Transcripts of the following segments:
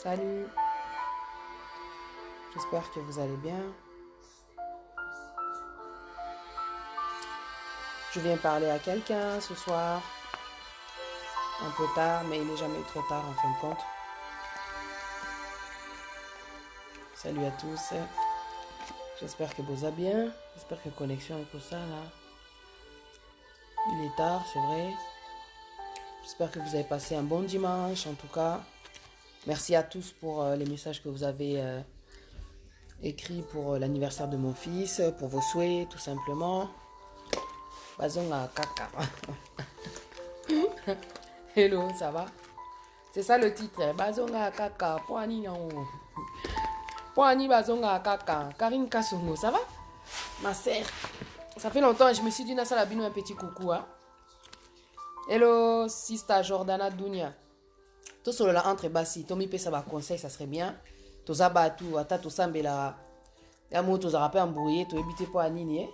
Salut. J'espère que vous allez bien. Je viens parler à quelqu'un ce soir. Un peu tard, mais il n'est jamais trop tard en fin de compte. Salut à tous. J'espère que vous allez bien. J'espère que la connexion est pour ça là. Il est tard, c'est vrai. J'espère que vous avez passé un bon dimanche en tout cas. Merci à tous pour les messages que vous avez écrits pour l'anniversaire de mon fils, pour vos souhaits tout simplement. Bazonga kaka. Hello, ça va? C'est ça le titre. Bazonga kaka. Poani non. Poani bazonga kaka. Karine Kasongo, ça va? Ma sœur. Ça fait longtemps et je me suis dit, Nassa Labino, un petit coucou. Hein? Hello, Sista Jordana Dounia. Tout sur le entre bassi. Tomi pe ça va conseil, ça serait bien. Tout ça tout. Ata tout ça mbela. Yamo tout ça rappel embrouillé. Tout éviter pour Anini.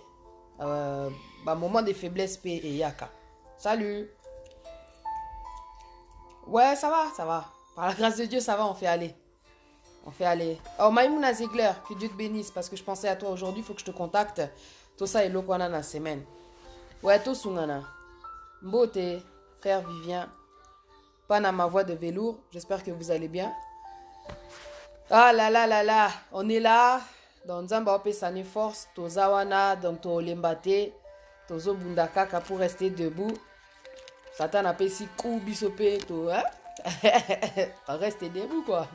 Moment de faiblesse pe et yaka. Salut. Ouais, ça va, ça va. Par la grâce de Dieu, ça va, on fait aller. On fait aller. Oh, Maïmouna Ziegler, que Dieu te bénisse, parce que je pensais à toi aujourd'hui, il faut que je te contacte. Tout ça est l'okwana na semaine. Ouais, tout sungana. Mbote, frère Vivien. Pas ma voix de velours, j'espère que vous allez bien. Ah là là là là, on est là. Dans Nzamba Ope Sane Force, Tozawana, donc to Lembate, Tozo Bundakaka pour rester debout. Satan a fait si coup bisopé, hein? On reste debout, quoi.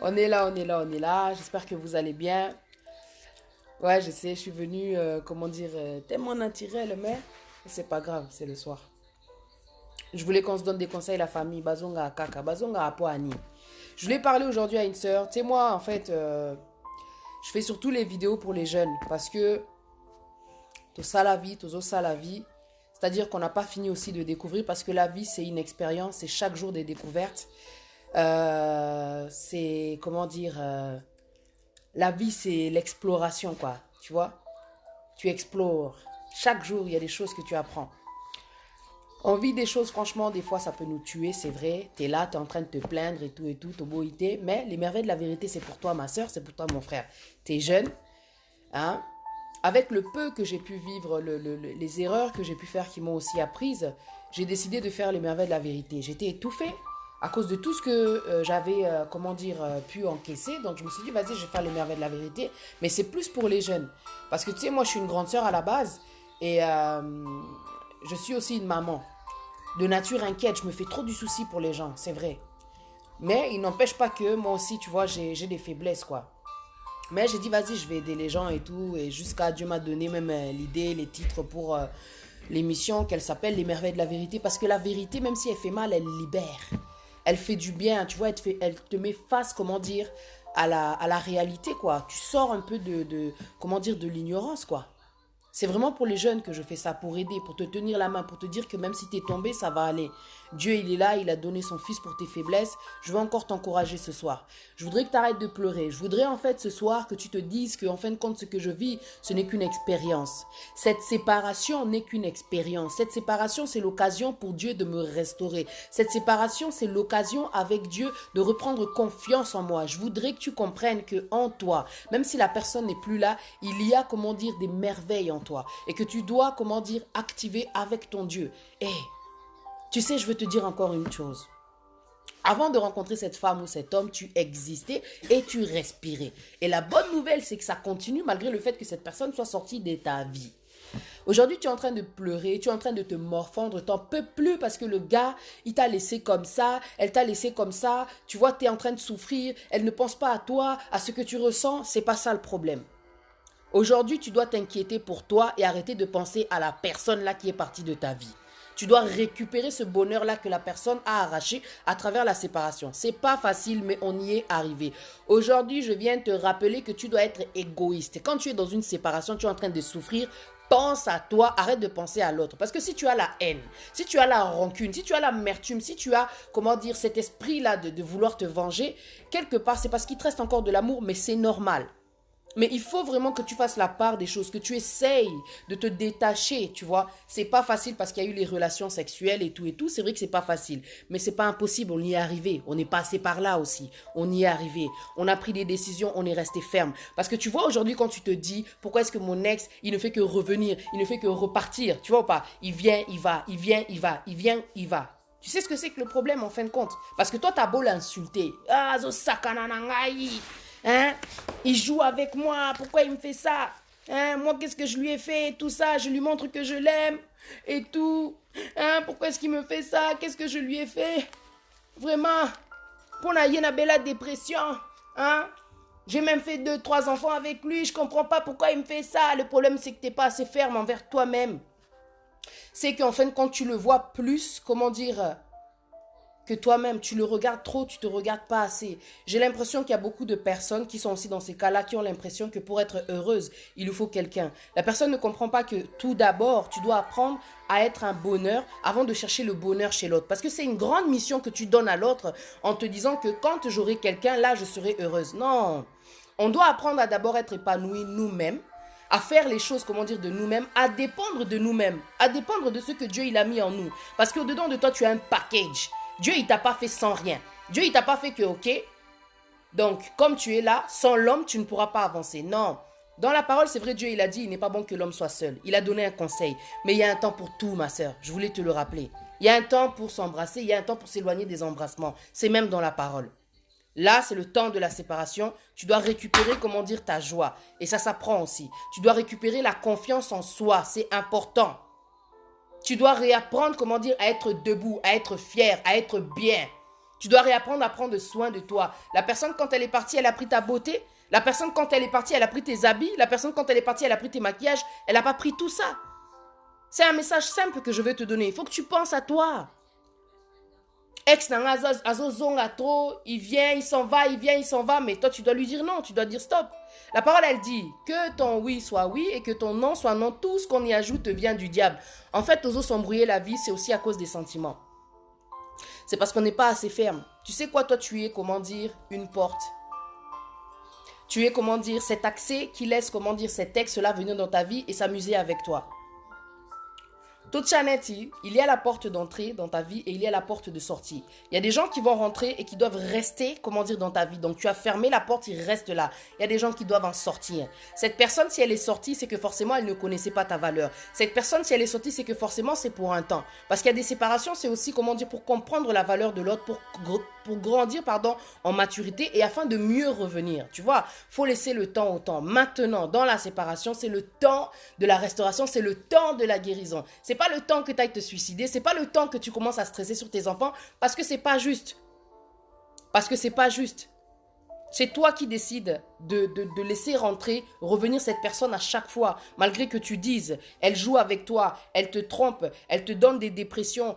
On est là, on est là, on est là. J'espère que vous allez bien. Ouais, je sais, je suis venue, tellement naturel, mais c'est pas grave, c'est le soir. Je voulais qu'on se donne des conseils, la famille. Bazonga Kaka, Bazonga Apoani. Je voulais parler aujourd'hui à une sœur. Tu sais, moi, en fait, je fais surtout les vidéos pour les jeunes parce que tout ça la vie, tout ça la vie. C'est-à-dire qu'on n'a pas fini aussi de découvrir parce que la vie, c'est une expérience, c'est chaque jour des découvertes. C'est, la vie, c'est l'exploration, quoi. Tu vois? Tu explores. Chaque jour, il y a des choses que tu apprends. On vit des choses, franchement, des fois, ça peut nous tuer, c'est vrai. Tu es là, tu es en train de te plaindre et tout, toboïté. Mais les merveilles de la vérité, c'est pour toi, ma soeur, c'est pour toi, mon frère. Tu es jeune, hein? Avec le peu que j'ai pu vivre, les erreurs que j'ai pu faire qui m'ont aussi apprises, j'ai décidé de faire les merveilles de la vérité. J'étais étouffée à cause de tout ce que j'avais, pu encaisser. Donc je me suis dit, vas-y, je vais faire les merveilles de la vérité. Mais c'est plus pour les jeunes. Parce que tu sais, moi, je suis une grande sœur à la base. Et je suis aussi une maman. De nature inquiète, je me fais trop du souci pour les gens, c'est vrai. Mais il n'empêche pas que moi aussi, tu vois, j'ai des faiblesses, quoi. Mais j'ai dit, vas-y, je vais aider les gens et tout. Et jusqu'à Dieu m'a donné même l'idée, les titres pour l'émission qu'elle s'appelle Les merveilles de la vérité. Parce que la vérité, même si elle fait mal, elle libère. Elle fait du bien, tu vois, elle te met face, à la réalité, quoi. Tu sors un peu de l'ignorance, quoi. C'est vraiment pour les jeunes que je fais ça, pour aider, pour te tenir la main, pour te dire que même si tu es tombé, ça va aller. Dieu, il est là, il a donné son fils pour tes faiblesses. Je veux encore t'encourager ce soir. Je voudrais que tu arrêtes de pleurer. Je voudrais en fait ce soir que tu te dises qu'en fin de compte, ce que je vis, ce n'est qu'une expérience. Cette séparation n'est qu'une expérience. Cette séparation, c'est l'occasion pour Dieu de me restaurer. Cette séparation, c'est l'occasion avec Dieu de reprendre confiance en moi. Je voudrais que tu comprennes que en toi, même si la personne n'est plus là, il y a, des merveilles en toi et que tu dois, activer avec ton Dieu. Et tu sais, je veux te dire encore une chose. Avant de rencontrer cette femme ou cet homme, tu existais et tu respirais. Et la bonne nouvelle, c'est que ça continue malgré le fait que cette personne soit sortie de ta vie. Aujourd'hui, tu es en train de pleurer, tu es en train de te morfondre, tu n'en peux plus parce que le gars, il t'a laissé comme ça, elle t'a laissé comme ça. Tu vois, tu es en train de souffrir, elle ne pense pas à toi, à ce que tu ressens. C'est pas ça le problème. Aujourd'hui, tu dois t'inquiéter pour toi et arrêter de penser à la personne là qui est partie de ta vie. Tu dois récupérer ce bonheur-là que la personne a arraché à travers la séparation. C'est pas facile, mais on y est arrivé. Aujourd'hui, je viens te rappeler que tu dois être égoïste. Quand tu es dans une séparation, tu es en train de souffrir, pense à toi, arrête de penser à l'autre. Parce que si tu as la haine, si tu as la rancune, si tu as l'amertume, si tu as, cet esprit-là de vouloir te venger, quelque part, c'est parce qu'il te reste encore de l'amour, mais c'est normal. Mais il faut vraiment que tu fasses la part des choses, que tu essayes de te détacher, tu vois. C'est pas facile parce qu'il y a eu les relations sexuelles et tout. C'est vrai que c'est pas facile. Mais c'est pas impossible, on y est arrivé. On est passé par là aussi. On y est arrivé. On a pris des décisions, on est resté ferme. Parce que tu vois, aujourd'hui, quand tu te dis, pourquoi est-ce que mon ex, il ne fait que revenir, il ne fait que repartir, tu vois ou pas? Il vient, il va, il vient, il va, il vient, il va. Tu sais ce que c'est que le problème en fin de compte? Parce que toi, t'as beau l'insulter. Ah, zo sakana nangai. Hein? Il joue avec moi, pourquoi il me fait ça? Hein? Moi, qu'est-ce que je lui ai fait? Tout ça, je lui montre que je l'aime et tout. Hein? Pourquoi est-ce qu'il me fait ça? Qu'est-ce que je lui ai fait? Vraiment, pour la belle dépression. Hein? J'ai même fait 2, 3 enfants avec lui, je comprends pas pourquoi il me fait ça. Le problème, c'est que t'es pas assez ferme envers toi-même. C'est qu'en fin de compte, tu le vois plus, comment dire, que toi-même, tu le regardes trop, tu te regardes pas assez. J'ai l'impression qu'il y a beaucoup de personnes qui sont aussi dans ces cas-là, qui ont l'impression que pour être heureuse, il lui faut quelqu'un. La personne ne comprend pas que tout d'abord, tu dois apprendre à être un bonheur avant de chercher le bonheur chez l'autre. Parce que c'est une grande mission que tu donnes à l'autre en te disant que quand j'aurai quelqu'un, là, je serai heureuse. Non, on doit apprendre à d'abord être épanoui nous-mêmes, à faire les choses, comment dire, de nous-mêmes, à dépendre de nous-mêmes, à dépendre de ce que Dieu il a mis en nous. Parce qu'au-dedans de toi, tu as un package. Dieu, il t'a pas fait sans rien. Dieu, il t'a pas fait que, ok, donc, comme tu es là, sans l'homme, tu ne pourras pas avancer. Non. Dans la parole, c'est vrai, Dieu, il a dit, il n'est pas bon que l'homme soit seul. Il a donné un conseil. Mais il y a un temps pour tout, ma sœur. Je voulais te le rappeler. Il y a un temps pour s'embrasser, il y a un temps pour s'éloigner des embrassements. C'est même dans la parole. Là, c'est le temps de la séparation. Tu dois récupérer, comment dire, ta joie. Et ça s'apprend aussi. Tu dois récupérer la confiance en soi. C'est important. Tu dois réapprendre, comment dire, à être debout, à être fier, à être bien. Tu dois réapprendre à prendre soin de toi. La personne, quand elle est partie, elle a pris ta beauté. La personne, quand elle est partie, elle a pris tes habits. La personne, quand elle est partie, elle a pris tes maquillages. Elle n'a pas pris tout ça. C'est un message simple que je veux te donner. Il faut que tu penses à toi. Ex azozonga trop, il vient, il s'en va, il vient, il s'en va. Mais toi, tu dois lui dire non, tu dois dire stop. La parole, elle dit que ton oui soit oui et que ton non soit non. Tout ce qu'on y ajoute vient du diable. En fait, aux autres s'embrouiller la vie, c'est aussi à cause des sentiments. C'est parce qu'on n'est pas assez ferme. Tu sais quoi, toi, tu es, comment dire, une porte. Tu es, comment dire, cet accès qui laisse, comment dire, cet ex-là venir dans ta vie et s'amuser avec toi. Toute Chanetti, il y a la porte d'entrée dans ta vie et il y a la porte de sortie. Il y a des gens qui vont rentrer et qui doivent rester, comment dire, dans ta vie. Donc tu as fermé la porte, il reste là. Il y a des gens qui doivent en sortir. Cette personne, si elle est sortie, c'est que forcément, elle ne connaissait pas ta valeur. Cette personne, si elle est sortie, c'est que forcément, c'est pour un temps. Parce qu'il y a des séparations, c'est aussi, comment dire, pour comprendre la valeur de l'autre, pour grandir, pardon, en maturité et afin de mieux revenir. Tu vois, faut laisser le temps au temps. Maintenant, dans la séparation, c'est le temps de la restauration, c'est le temps de la guérison. C'est pas le temps que tu ailles te suicider, c'est pas le temps que tu commences à stresser sur tes enfants parce que c'est pas juste. Parce que c'est pas juste. C'est toi qui décides de laisser rentrer, revenir cette personne à chaque fois, malgré que tu dises, elle joue avec toi, elle te trompe, elle te donne des dépressions,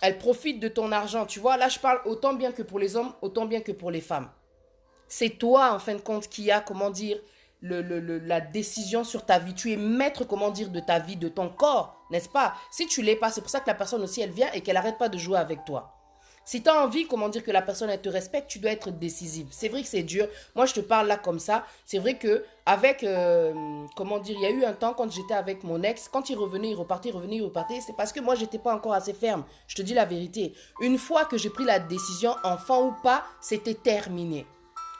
elle profite de ton argent. Tu vois, là je parle autant bien que pour les hommes, autant bien que pour les femmes. C'est toi, en fin de compte, qui a, comment dire, la décision sur ta vie. Tu es maître, comment dire, de ta vie, de ton corps, n'est-ce pas? Si tu l'es pas, c'est pour ça que la personne aussi, elle vient et qu'elle n'arrête pas de jouer avec toi. Si tu as envie, comment dire, que la personne, elle te respecte, tu dois être décisive. C'est vrai que c'est dur. Moi, je te parle là comme ça. C'est vrai que avec, comment dire, il y a eu un temps quand j'étais avec mon ex, quand il revenait, il repartait, revenait, il repartait. C'est parce que moi, j'étais pas encore assez ferme. Je te dis la vérité. Une fois que j'ai pris la décision, enfant ou pas, c'était terminé.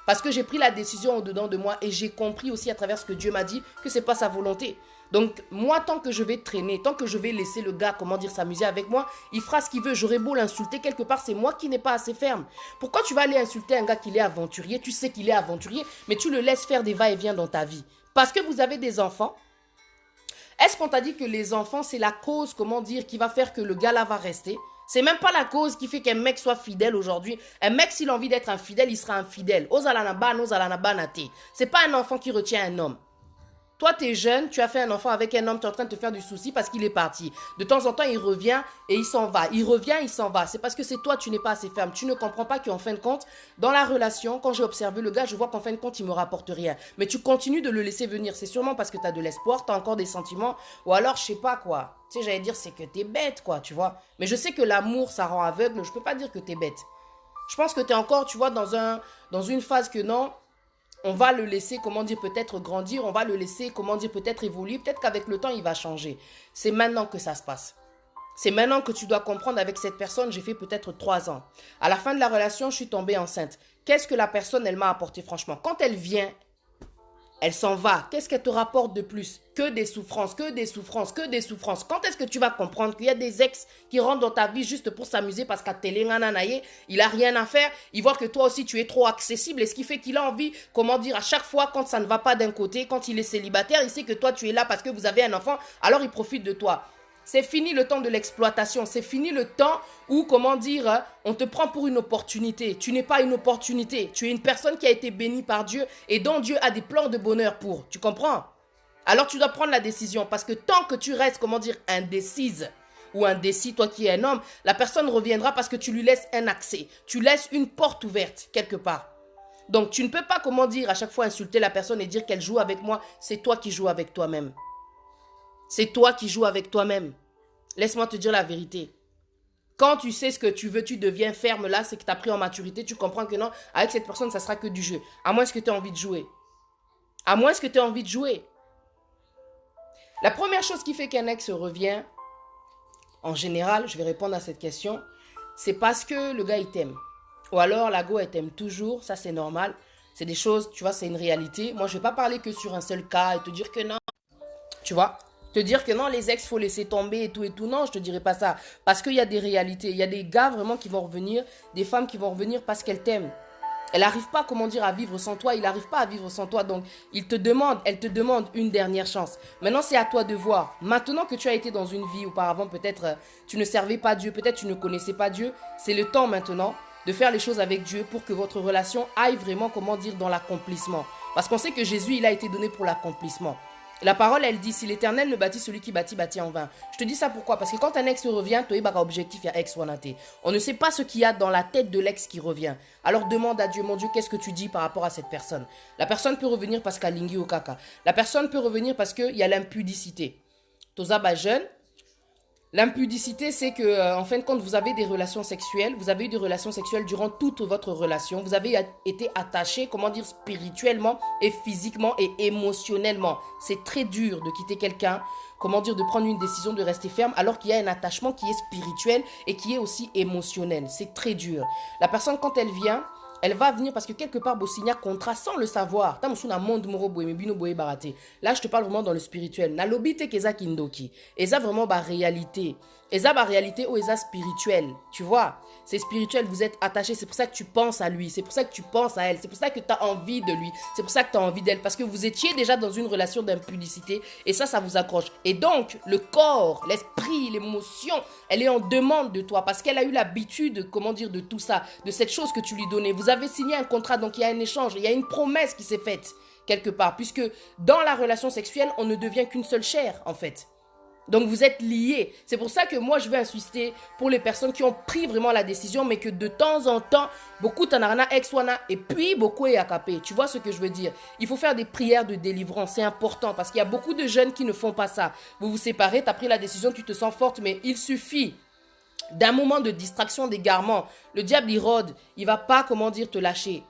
Parce que j'ai pris la décision au-dedans de moi et j'ai compris aussi à travers ce que Dieu m'a dit que c'est pas sa volonté. Donc, moi, tant que je vais traîner, tant que je vais laisser le gars, comment dire, s'amuser avec moi, il fera ce qu'il veut. J'aurais beau l'insulter, quelque part, c'est moi qui n'ai pas assez ferme. Pourquoi tu vas aller insulter un gars qui est aventurier? Tu sais qu'il est aventurier, mais tu le laisses faire des va-et-vient dans ta vie. Parce que vous avez des enfants. Est-ce qu'on t'a dit que les enfants, c'est la cause, comment dire, qui va faire que le gars là va rester? C'est même pas la cause qui fait qu'un mec soit fidèle aujourd'hui. Un mec, s'il a envie d'être infidèle, il sera infidèle. C'est pas un enfant qui retient un homme. Toi, tu es jeune, tu as fait un enfant avec un homme, tu es en train de te faire du souci parce qu'il est parti. De temps en temps, il revient et il s'en va. Il revient, il s'en va. C'est parce que c'est toi, tu n'es pas assez ferme. Tu ne comprends pas qu'en fin de compte, dans la relation, quand j'ai observé le gars, je vois qu'en fin de compte, il me rapporte rien. Mais tu continues de le laisser venir. C'est sûrement parce que tu as de l'espoir, tu as encore des sentiments. Ou alors, je sais pas quoi. Tu sais, j'allais dire, c'est que tu es bête, quoi, tu vois. Mais je sais que l'amour, ça rend aveugle. Je peux pas dire que tu es bête. Je pense que tu es encore, tu vois, dans une phase que non... on va le laisser, comment dire, peut-être grandir, on va le laisser, comment dire, peut-être évoluer, peut-être qu'avec le temps, il va changer. C'est maintenant que ça se passe. C'est maintenant que tu dois comprendre avec cette personne, j'ai fait peut-être 3 ans. À la fin de la relation, je suis tombée enceinte. Qu'est-ce que la personne, elle m'a apporté franchement? Quand elle vient, elle s'en va. Qu'est-ce qu'elle te rapporte de plus? Que des souffrances, que des souffrances, que des souffrances. Quand est-ce que tu vas comprendre qu'il y a des ex qui rentrent dans ta vie juste pour s'amuser parce qu'à télé, il a rien à faire. Il voit que toi aussi, tu es trop accessible. Et ce qui fait qu'il a envie, comment dire, à chaque fois, quand ça ne va pas d'un côté, quand il est célibataire, il sait que toi, tu es là parce que vous avez un enfant. Alors, il profite de toi. C'est fini le temps de l'exploitation. C'est fini le temps où, comment dire, on te prend pour une opportunité. Tu n'es pas une opportunité. Tu es une personne qui a été bénie par Dieu et dont Dieu a des plans de bonheur pour. Tu comprends? Alors tu dois prendre la décision parce que tant que tu restes, comment dire, indécise ou indécis, toi qui es un homme, la personne reviendra parce que tu lui laisses un accès. Tu laisses une porte ouverte quelque part. Donc tu ne peux pas, comment dire, à chaque fois insulter la personne et dire qu'elle joue avec moi. C'est toi qui joues avec toi-même. C'est toi qui joues avec toi-même. Laisse-moi te dire la vérité. Quand tu sais ce que tu veux, tu deviens ferme là, c'est que tu as pris en maturité, tu comprends que non, avec cette personne, ça sera que du jeu. À moins que tu aies envie de jouer. À moins que tu aies envie de jouer. La première chose qui fait qu'un ex revient, en général, je vais répondre à cette question, c'est parce que le gars, il t'aime. Ou alors, la go, elle t'aime toujours, ça c'est normal. C'est des choses, tu vois, c'est une réalité. Moi, je ne vais pas parler que sur un seul cas et te dire que non. Tu vois, te dire que non, les ex, faut laisser tomber et tout, non, je te dirai pas ça. Parce qu'il y a des réalités. Il y a des gars vraiment qui vont revenir, des femmes qui vont revenir parce qu'elles t'aiment. Elle n'arrive pas, comment dire, à vivre sans toi. Il n'arrive pas à vivre sans toi. Donc, elle te demande une dernière chance. Maintenant, c'est à toi de voir. Maintenant que tu as été dans une vie auparavant, peut-être tu ne servais pas Dieu, peut-être tu ne connaissais pas Dieu. C'est le temps maintenant de faire les choses avec Dieu pour que votre relation aille vraiment, comment dire, dans l'accomplissement. Parce qu'on sait que Jésus, il a été donné pour l'accomplissement. La parole, elle dit, si l'Éternel ne bâtit, celui qui bâtit, bâtit en vain. Je te dis ça pourquoi? Parce que quand un ex revient, tu as un objectif, il y a ex wanaté. On ne sait pas ce qu'il y a dans la tête de l'ex qui revient. Alors demande à Dieu, mon Dieu, qu'est-ce que tu dis par rapport à cette personne? La personne peut revenir parce qu'elle lingi au caca. La personne peut revenir parce qu'il y a l'impudicité. Toza jeune. L'impudicité, c'est que, en fin de compte, vous avez des relations sexuelles. Vous avez eu des relations sexuelles durant toute votre relation. Vous avez été attaché, comment dire, spirituellement et physiquement et émotionnellement. C'est très dur de quitter quelqu'un, comment dire, de prendre une décision de rester ferme alors qu'il y a un attachement qui est spirituel et qui est aussi émotionnel. C'est très dur. La personne, quand elle vient, elle va venir parce que quelque part, signer contrat sans le savoir. Là, je te parle vraiment dans le spirituel. Nalobite keza kindoki. Et ça, vraiment, réalité. Et ça, réalité, ou ça spirituel. Tu vois, c'est spirituel, vous êtes attachés. C'est pour ça que tu penses à lui. C'est pour ça que tu penses à elle. C'est pour ça que tu as envie de lui. C'est pour ça que tu as envie d'elle. Parce que vous étiez déjà dans une relation d'impudicité. Et ça vous accroche. Et donc, le corps, l'esprit, l'émotion, elle est en demande de toi. Parce qu'elle a eu l'habitude, comment dire, de tout ça. De cette chose que tu lui donnais. Vous avez signé un contrat, donc il y a un échange. Il y a une promesse qui s'est faite quelque part. Puisque dans la relation sexuelle, on ne devient qu'une seule chair, en fait. Donc vous êtes liés. C'est pour ça que moi je vais insister pour les personnes qui ont pris vraiment la décision, mais que de temps en temps, beaucoup tanarana ex-wana et puis beaucoup est acapé. Tu vois ce que je veux dire? Il faut faire des prières de délivrance, c'est important parce qu'il y a beaucoup de jeunes qui ne font pas ça. Vous vous séparez, tu as pris la décision, tu te sens forte, mais il suffit d'un moment de distraction, d'égarement. Le diable il rôde, il va pas, comment dire, te lâcher.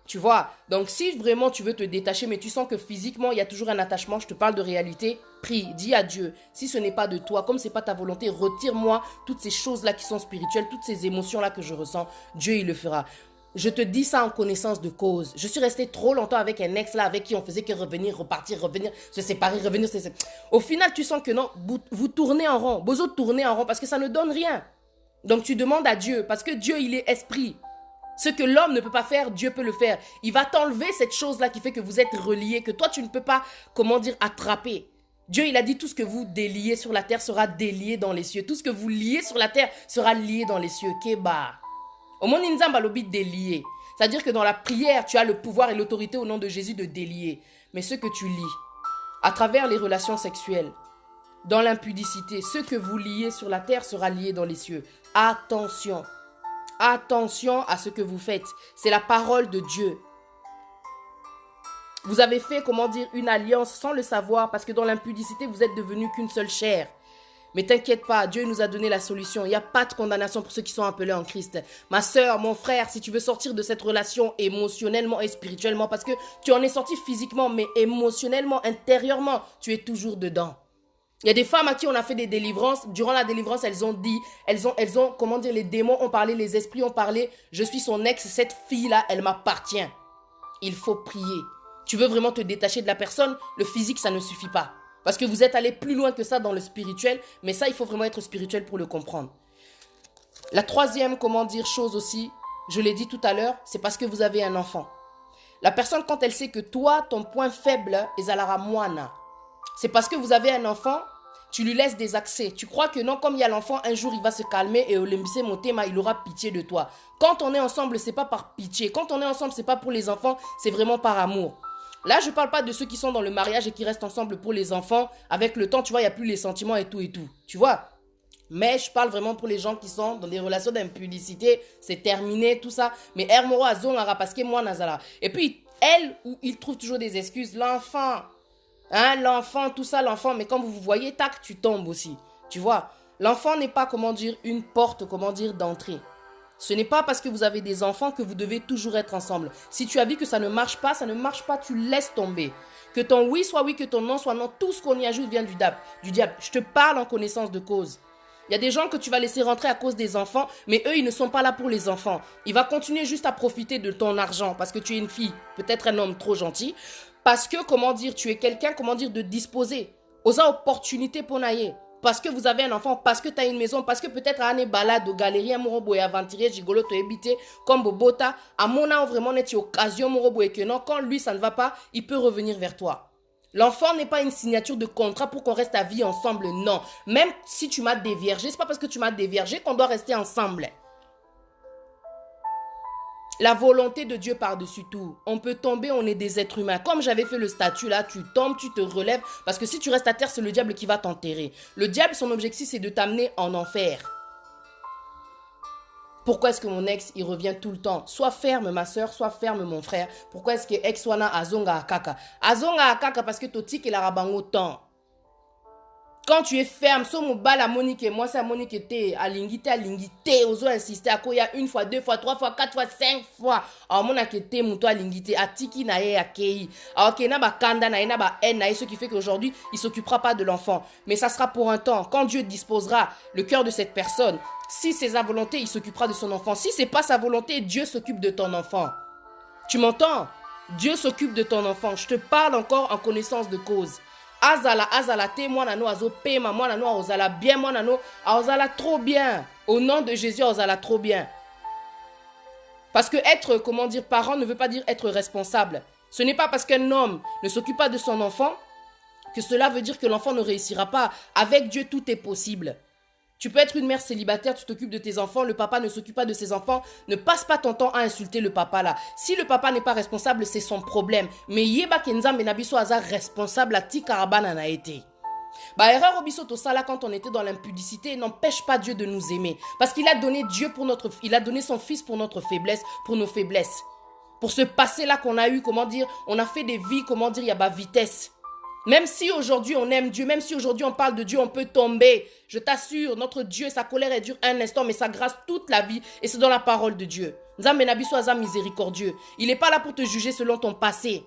Tu vois, donc si vraiment tu veux te détacher, mais tu sens que physiquement, il y a toujours un attachement, je te parle de réalité, prie, dis à Dieu, si ce n'est pas de toi, comme ce n'est pas ta volonté, retire-moi toutes ces choses-là qui sont spirituelles, toutes ces émotions-là que je ressens, Dieu, il le fera. Je te dis ça en connaissance de cause. Je suis restée trop longtemps avec un ex là, avec qui on faisait que revenir, repartir, revenir, se séparer, revenir. Au final, tu sens que non, vous tournez en rond, vous autres tournez en rond parce que ça ne donne rien. Donc tu demandes à Dieu, parce que Dieu, il est esprit. Ce que l'homme ne peut pas faire, Dieu peut le faire. Il va t'enlever cette chose-là qui fait que vous êtes reliés, que toi, tu ne peux pas, comment dire, attraper. Dieu, il a dit tout ce que vous déliez sur la terre sera délié dans les cieux. Tout ce que vous liez sur la terre sera lié dans les cieux. Keba. Au monde inzamba lobi délié. C'est-à-dire que dans la prière, tu as le pouvoir et l'autorité au nom de Jésus de délier. Mais ce que tu lis, à travers les relations sexuelles, dans l'impudicité, ce que vous liez sur la terre sera lié dans les cieux. Attention. Attention à ce que vous faites. C'est la parole de Dieu. Vous avez fait, comment dire, une alliance sans le savoir parce que dans l'impudicité, vous êtes devenus qu'une seule chair. Mais t'inquiète pas, Dieu nous a donné la solution. Il n'y a pas de condamnation pour ceux qui sont appelés en Christ. Ma soeur, mon frère, si tu veux sortir de cette relation émotionnellement et spirituellement, parce que tu en es sorti physiquement, mais émotionnellement, intérieurement, tu es toujours dedans. Il y a des femmes à qui on a fait des délivrances. Durant la délivrance, elles ont dit, comment dire, les démons ont parlé, les esprits ont parlé. Je suis son ex, cette fille-là, elle m'appartient. Il faut prier. Tu veux vraiment te détacher de la personne, le physique, ça ne suffit pas. Parce que vous êtes allé plus loin que ça dans le spirituel, mais ça, il faut vraiment être spirituel pour le comprendre. La troisième, chose aussi, je l'ai dit tout à l'heure, c'est parce que vous avez un enfant. La personne, quand elle sait que toi, ton point faible, est à moana. C'est parce que vous avez un enfant, tu lui laisses des accès. Tu crois que non, comme il y a l'enfant, un jour, il va se calmer et il aura pitié de toi. Quand on est ensemble, c'est pas par pitié. Quand on est ensemble, c'est pas pour les enfants, c'est vraiment par amour. Là, je parle pas de ceux qui sont dans le mariage et qui restent ensemble pour les enfants. Avec le temps, tu vois, il n'y a plus les sentiments et tout. Tu vois. Mais je parle vraiment pour les gens qui sont dans des relations d'impudicité. C'est terminé, tout ça. Mais Hermoro a zongara parce que moi, Nazala. Et puis, elle, ou il trouve toujours des excuses. L'enfant, l'enfant, tout ça, l'enfant. Mais quand vous voyez, tac, tu tombes aussi. Tu vois. L'enfant n'est pas, une porte, d'entrée. Ce n'est pas parce que vous avez des enfants que vous devez toujours être ensemble. Si tu as vu que ça ne marche pas, tu laisses tomber. Que ton oui soit oui, que ton non soit non. Tout ce qu'on y ajoute vient du diable. Je te parle en connaissance de cause. Il y a des gens que tu vas laisser rentrer à cause des enfants, mais eux, ils ne sont pas là pour les enfants. Il va continuer juste à profiter de ton argent parce que tu es une fille, peut-être un homme trop gentil. Parce que, tu es quelqu'un, de disposé aux opportunités pour naïe. Parce que vous avez un enfant, parce que tu as une maison, parce que peut-être à une balade au galerie, morobo et aventurier, gigolo, tu habité comme Bobota, à mon âge, vraiment, n'est occasion, morobo et que non, quand lui, ça ne va pas, il peut revenir vers toi. L'enfant n'est pas une signature de contrat pour qu'on reste à vie ensemble, non. Même si tu m'as déviergé, c'est pas parce que tu m'as déviergé qu'on doit rester ensemble. La volonté de Dieu par-dessus tout. On peut tomber, on est des êtres humains. Comme j'avais fait le statut là, tu tombes, tu te relèves. Parce que si tu restes à terre, c'est le diable qui va t'enterrer. Le diable, son objectif, c'est de t'amener en enfer. Pourquoi est-ce que mon ex, il revient tout le temps? Sois ferme, ma soeur, sois ferme, mon frère. Pourquoi est-ce que ex wana azonga akaka? Azonga akaka parce que totik et la rabango temps. Quand tu es ferme, so mo bala Monique et moi c'est Monique était à lingité, ozo insister à quoi il y a une fois, deux fois, trois fois, quatre fois, cinq fois. Alors mon akete muto à lingité, à tiki na ye akei. Alors que na ba kanda na ye na ba haine na ye, ce qui fait qu'aujourd'hui il s'occupera pas de l'enfant. Mais ça sera pour un temps. Quand Dieu disposera le cœur de cette personne, si c'est sa volonté, il s'occupera de son enfant. Si c'est pas sa volonté, Dieu s'occupe de ton enfant. Tu m'entends? Dieu s'occupe de ton enfant. Je te parle encore en connaissance de cause. Azala te moi nano azo pema moi nano ozala bien moi nano ozala trop bien. Au nom de Jésus ozala trop bien. Parce que être parent ne veut pas dire être responsable. Ce n'est pas parce qu'un homme ne s'occupe pas de son enfant que cela veut dire que l'enfant ne réussira pas. Avec Dieu tout est possible. Tu peux être une mère célibataire, tu t'occupes de tes enfants, le papa ne s'occupe pas de ses enfants. Ne passe pas ton temps à insulter le papa là. Si le papa n'est pas responsable, c'est son problème. Mais yeba kenza menabiso aza responsable à ti karabana na été. Erreur obiso to sala quand on était dans l'impudicité n'empêche pas Dieu de nous aimer. Parce qu'il a donné il a donné son fils pour notre faiblesse, pour nos faiblesses. Pour ce passé là qu'on a eu, on a fait des vies, il y a vitesse. Même si aujourd'hui on aime Dieu, même si aujourd'hui on parle de Dieu, on peut tomber. Je t'assure, notre Dieu, sa colère elle dure un instant, mais sa grâce toute la vie. Et c'est dans la parole de Dieu. Nzambe nabiso aza miséricordieux. Il n'est pas là pour te juger selon ton passé.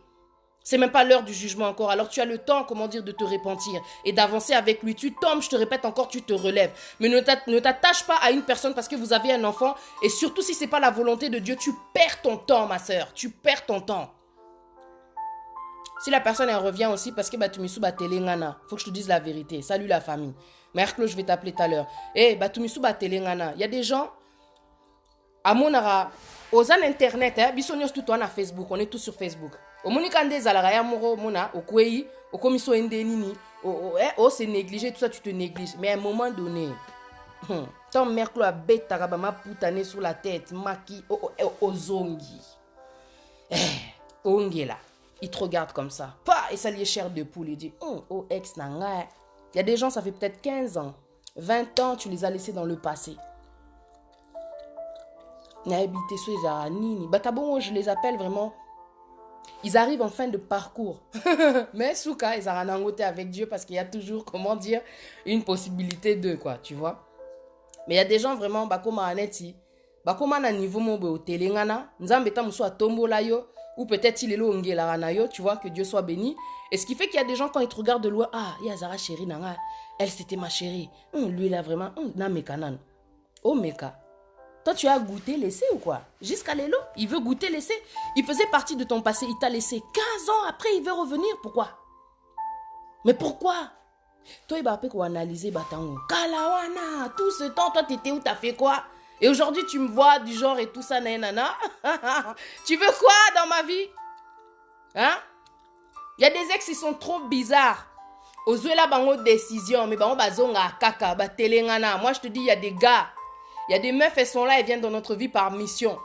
C'est même pas l'heure du jugement encore. Alors tu as le temps, de te repentir et d'avancer avec lui. Tu tombes, je te répète encore, tu te relèves. Mais ne t'attache pas à une personne parce que vous avez un enfant. Et surtout si c'est pas la volonté de Dieu, tu perds ton temps, ma soeur. Tu perds ton temps. Si la personne elle revient aussi parce que Batumisu Batelengana, faut que je te dise la vérité. Salut la famille. Merclo, je vais t'appeler tout à l'heure. Batumisu Batelengana. Il y a des gens, à Monara, aux internet, bisonios tout on a Facebook, on est tous sur Facebook. Au Monikande Zalaraya Moro, Mona, au Kwei, au Komiso Ndenini, c'est négligé, tout ça tu te négliges. Mais à un moment donné, ton Merclo a bête tarabama poutané sur la tête, maki, zongi. Ongela. Il te regarde comme ça. Et ça lui est cher de poule. Il dit, oh ex nanga. Il y a des gens, ça fait peut-être 15 ans, 20 ans, tu les as laissés dans le passé. Je les appelle vraiment Ils arrivent en fin de parcours. Mais Souka, ils ont un angoté avec Dieu parce qu'il y a toujours, comment dire, une possibilité de, quoi, tu vois. Mais il y a des gens vraiment, comme Aneti, comme à niveau au Telengana, Nzambeta Moussou a tombola yo, ou peut-être il est là, Ngela yo, tu vois, que Dieu soit béni. Et ce qui fait qu'il y a des gens, quand ils te regardent de loin, ah, il y a Zara chérie, nanga, elle c'était ma chérie. Lui là vraiment, na mekanan. Oh meka. Toi, tu as goûté l'essai ou quoi? Jusqu'à l'élo, il veut goûter l'essai. Il faisait partie de ton passé, il t'a laissé. 15 ans après, il veut revenir. Pourquoi? Mais pourquoi? Toi, il va analyser Batango. Kalawana, tout ce temps, toi, t'étais où, t'as fait quoi? Et aujourd'hui, tu me vois du genre et tout ça, nanana. Tu veux quoi dans ma vie? Hein? Il y a des ex, ils sont trop bizarres. Ozuela bango décision, mais bango bazonga kaka, ba telengana. Moi, je te dis, il y a des gars. Il y a des meufs, elles sont là, elles viennent dans notre vie par mission.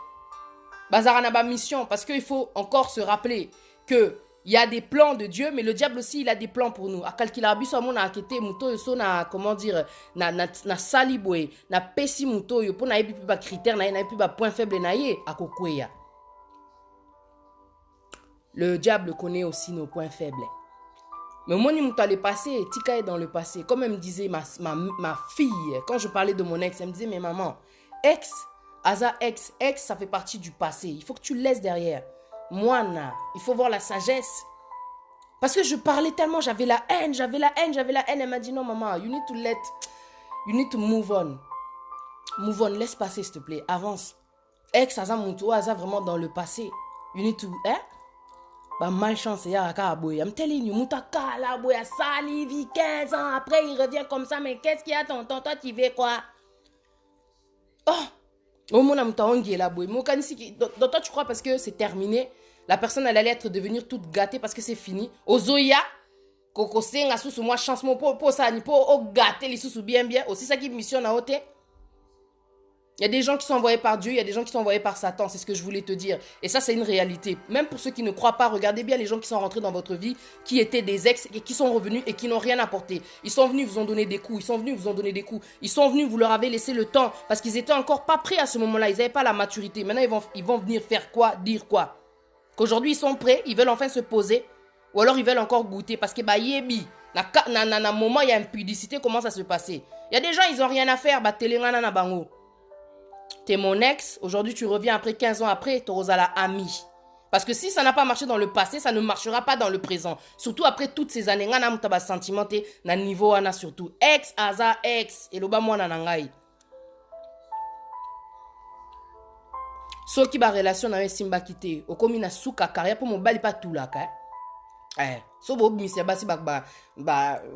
Bazarana ba mission, parce qu'il faut encore se rappeler que il y a des plans de Dieu, mais le diable aussi, il a des plans pour nous. A kalkila biso amona akete muto yo so na, comment dire, na salibwe, na pesi muto yo, pour na ebi ba critère, na ebi ba point faible na ye, akokweya. Le diable connaît aussi nos points faibles. Mais moi, je suis allé passer, Tika est dans le passé. Comme elle me disait, ma fille, quand je parlais de mon ex, elle me disait, mais maman, ex, ça fait partie du passé. Il faut que tu le laisses derrière. Moi, il faut voir la sagesse. Parce que je parlais tellement, j'avais la haine. Elle m'a dit, non, maman, you need to move on. Move on, laisse passer, s'il te plaît, avance. Ex, Aza vraiment dans le passé. You need to, bah malchance ya aka aboy. I'm telling you, mutaka la boy a sali vie 15 ans après il revient comme ça, mais qu'est-ce qu'il y a tonton, toi tu veux quoi? Oh, au mon amtaongi la boy. Toi tu crois parce que c'est terminé, la personne elle allait être devenir toute gâtée parce que c'est fini. Ozoya koko senga sous moi chance mo pour ça ni pour gâter les sous bien aussi ça qui mission na hôtel. Il y a des gens qui sont envoyés par Dieu, il y a des gens qui sont envoyés par Satan, c'est ce que je voulais te dire. Et ça, c'est une réalité. Même pour ceux qui ne croient pas, regardez bien les gens qui sont rentrés dans votre vie, qui étaient des ex et qui sont revenus et qui n'ont rien apporté. Ils sont venus, vous ont donné des coups, ils sont venus, vous ont donné des coups. Ils sont venus, vous leur avez laissé le temps parce qu'ils étaient encore pas prêts à ce moment-là, ils n'avaient pas la maturité. Maintenant, ils vont venir faire quoi, dire quoi? Qu'aujourd'hui, ils sont prêts, ils veulent enfin se poser ou alors ils veulent encore goûter parce que bah yebi, na moment, il y a une pudicité, comment ça se passer? Il y a des gens, ils n'ont rien à faire, bah telengana na bango. T'es mon ex, aujourd'hui tu reviens après 15 ans après, t'es Rosala ami. Parce que si ça n'a pas marché dans le passé, ça ne marchera pas dans le présent. Surtout après toutes ces années, ngana mutaba sentimenté na niveau ana surtout. Ex, aza, ex, et loba mwana nangai. So qui ba relation na simba kité, okomi na suka carrière pour mobali pas tout là ka. So bo misia basi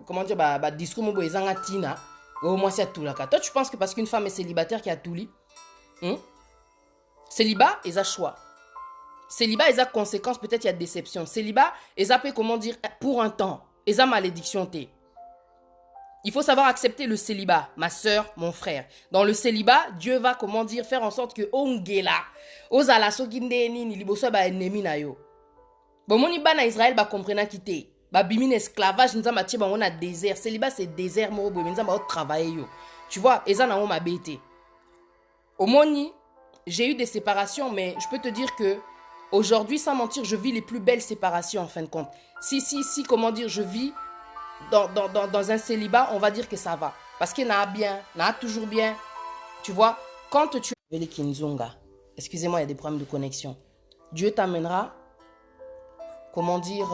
comment dire discours mo boezanga tina, au moins c'est tout là ka. Toi tu penses que parce qu'une femme est célibataire qui a tout lit? Célibat, ils ont choix. Célibat, ils ont conséquences, peut-être il y a déception. Célibat, ils ont comment dire, pour un temps. Ils ont malédiction. Il faut savoir accepter le célibat, ma soeur, mon frère. Dans le célibat, Dieu va, comment dire, faire en sorte que ongela, ozala sokindeni ni liboso ba ennemi na yo. Bon, mon iba na Israël ba comprena quitter. Ba bimin esclavage, nous avons ba on a désert. Célibat c'est désert mo bo, nous avons travailler yo. Tu vois, ils ont ma bête. Au Moni, j'ai eu des séparations, mais je peux te dire que aujourd'hui, sans mentir, je vis les plus belles séparations en fin de compte. Si, comment dire, je vis dans un célibat, on va dire que ça va. Parce qu'il y en a bien, il y en a toujours bien. Tu vois, quand tu... Excusez-moi, il y a des problèmes de connexion. Dieu t'amènera, comment dire...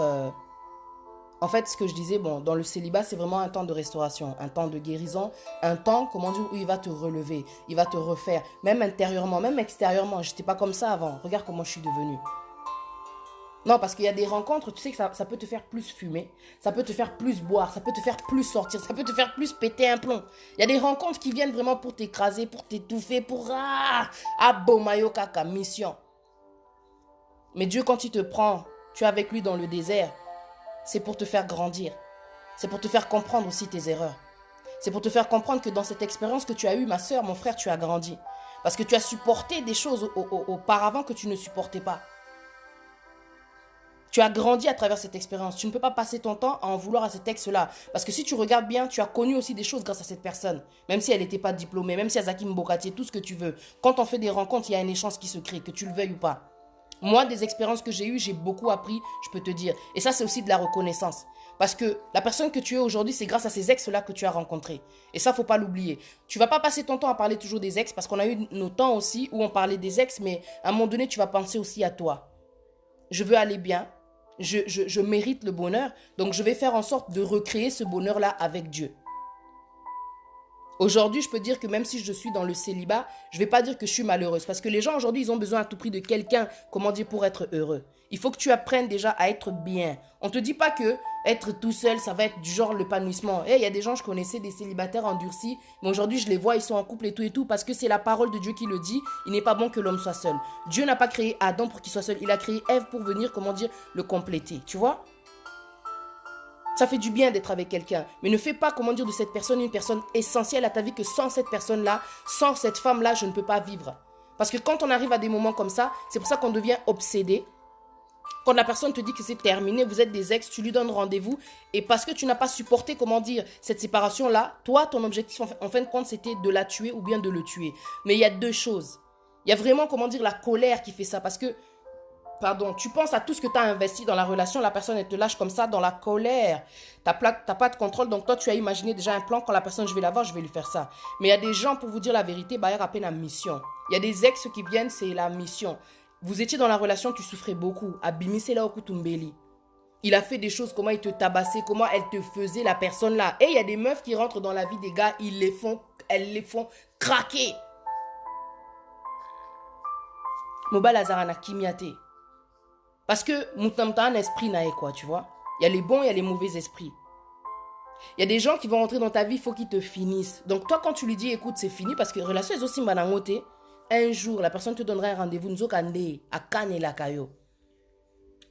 En fait, ce que je disais, bon, dans le célibat, c'est vraiment un temps de restauration, un temps de guérison, un temps, comment dire, où il va te relever, il va te refaire, même intérieurement, même extérieurement. Je n'étais pas comme ça avant. Regarde comment je suis devenue. Non, parce qu'il y a des rencontres, tu sais que ça peut te faire plus fumer, ça peut te faire plus boire, ça peut te faire plus sortir, ça peut te faire plus péter un plomb. Il y a des rencontres qui viennent vraiment pour t'écraser, pour t'étouffer, pour... Abomayo kaka, mission. Mais Dieu, quand il te prend, tu es avec lui dans le désert, c'est pour te faire grandir. C'est pour te faire comprendre aussi tes erreurs. C'est pour te faire comprendre que dans cette expérience que tu as eue, ma soeur, mon frère, tu as grandi. Parce que tu as supporté des choses auparavant que tu ne supportais pas. Tu as grandi à travers cette expérience. Tu ne peux pas passer ton temps à en vouloir à cet ex-là. Parce que si tu regardes bien, tu as connu aussi des choses grâce à cette personne. Même si elle n'était pas diplômée, même si Azaki Mbokati, tout ce que tu veux. Quand on fait des rencontres, il y a un échange qui se crée, que tu le veuilles ou pas. Moi, des expériences que j'ai eues, j'ai beaucoup appris, je peux te dire. Et ça, c'est aussi de la reconnaissance. Parce que la personne que tu es aujourd'hui, c'est grâce à ces ex-là que tu as rencontrés. Et ça, faut pas l'oublier. Tu vas pas passer ton temps à parler toujours des ex, parce qu'on a eu nos temps aussi où on parlait des ex, mais à un moment donné, tu vas penser aussi à toi. Je veux aller bien, je mérite le bonheur, donc je vais faire en sorte de recréer ce bonheur-là avec Dieu. Aujourd'hui, je peux dire que même si je suis dans le célibat, je ne vais pas dire que je suis malheureuse. Parce que les gens aujourd'hui, ils ont besoin à tout prix de quelqu'un, comment dire, pour être heureux. Il faut que tu apprennes déjà à être bien. On ne te dit pas que être tout seul, ça va être du genre l'épanouissement. Il y a des gens, je connaissais des célibataires endurcis, mais aujourd'hui, je les vois, ils sont en couple et tout, parce que c'est la parole de Dieu qui le dit. Il n'est pas bon que l'homme soit seul. Dieu n'a pas créé Adam pour qu'il soit seul. Il a créé Ève pour venir, comment dire, le compléter. Tu vois ? Ça fait du bien d'être avec quelqu'un. Mais ne fais pas, comment dire, de cette personne une personne essentielle à ta vie, que sans cette personne-là, sans cette femme-là, je ne peux pas vivre. Parce que quand on arrive à des moments comme ça, c'est pour ça qu'on devient obsédé. Quand la personne te dit que c'est terminé, vous êtes des ex, tu lui donnes rendez-vous. Et parce que tu n'as pas supporté, comment dire, cette séparation-là, toi, ton objectif, en fin de compte, c'était de la tuer ou bien de le tuer. Mais il y a deux choses. Il y a vraiment, comment dire, la colère qui fait ça. Parce que tu penses à tout ce que tu as investi dans la relation, la personne, elle te lâche comme ça dans la colère. Tu n'as pas de contrôle, donc toi, tu as imaginé déjà un plan, quand la personne, je vais la voir, je vais lui faire ça. Mais il y a des gens, pour vous dire la vérité, bah, il y a à peine la mission. Il y a des ex qui viennent, c'est la mission. Vous étiez dans la relation, tu souffrais beaucoup. Abimi, c'est là au Kutumbeli. Il a fait des choses, comment il te tabassait, comment elle te faisait, la personne là. Et il y a des meufs qui rentrent dans la vie des gars, elles les font craquer. Moba Lazarana Kimiate. Parce que Moutamta un esprit naïe quoi, tu vois. Il y a les bons, il y a les mauvais esprits. Il y a des gens qui vont rentrer dans ta vie, il faut qu'ils te finissent. Donc toi, quand tu lui dis, écoute, c'est fini, parce que relation est aussi banangote, un jour, la personne te donnera un rendez-vous, nous kande, à Cannes et la Kayo.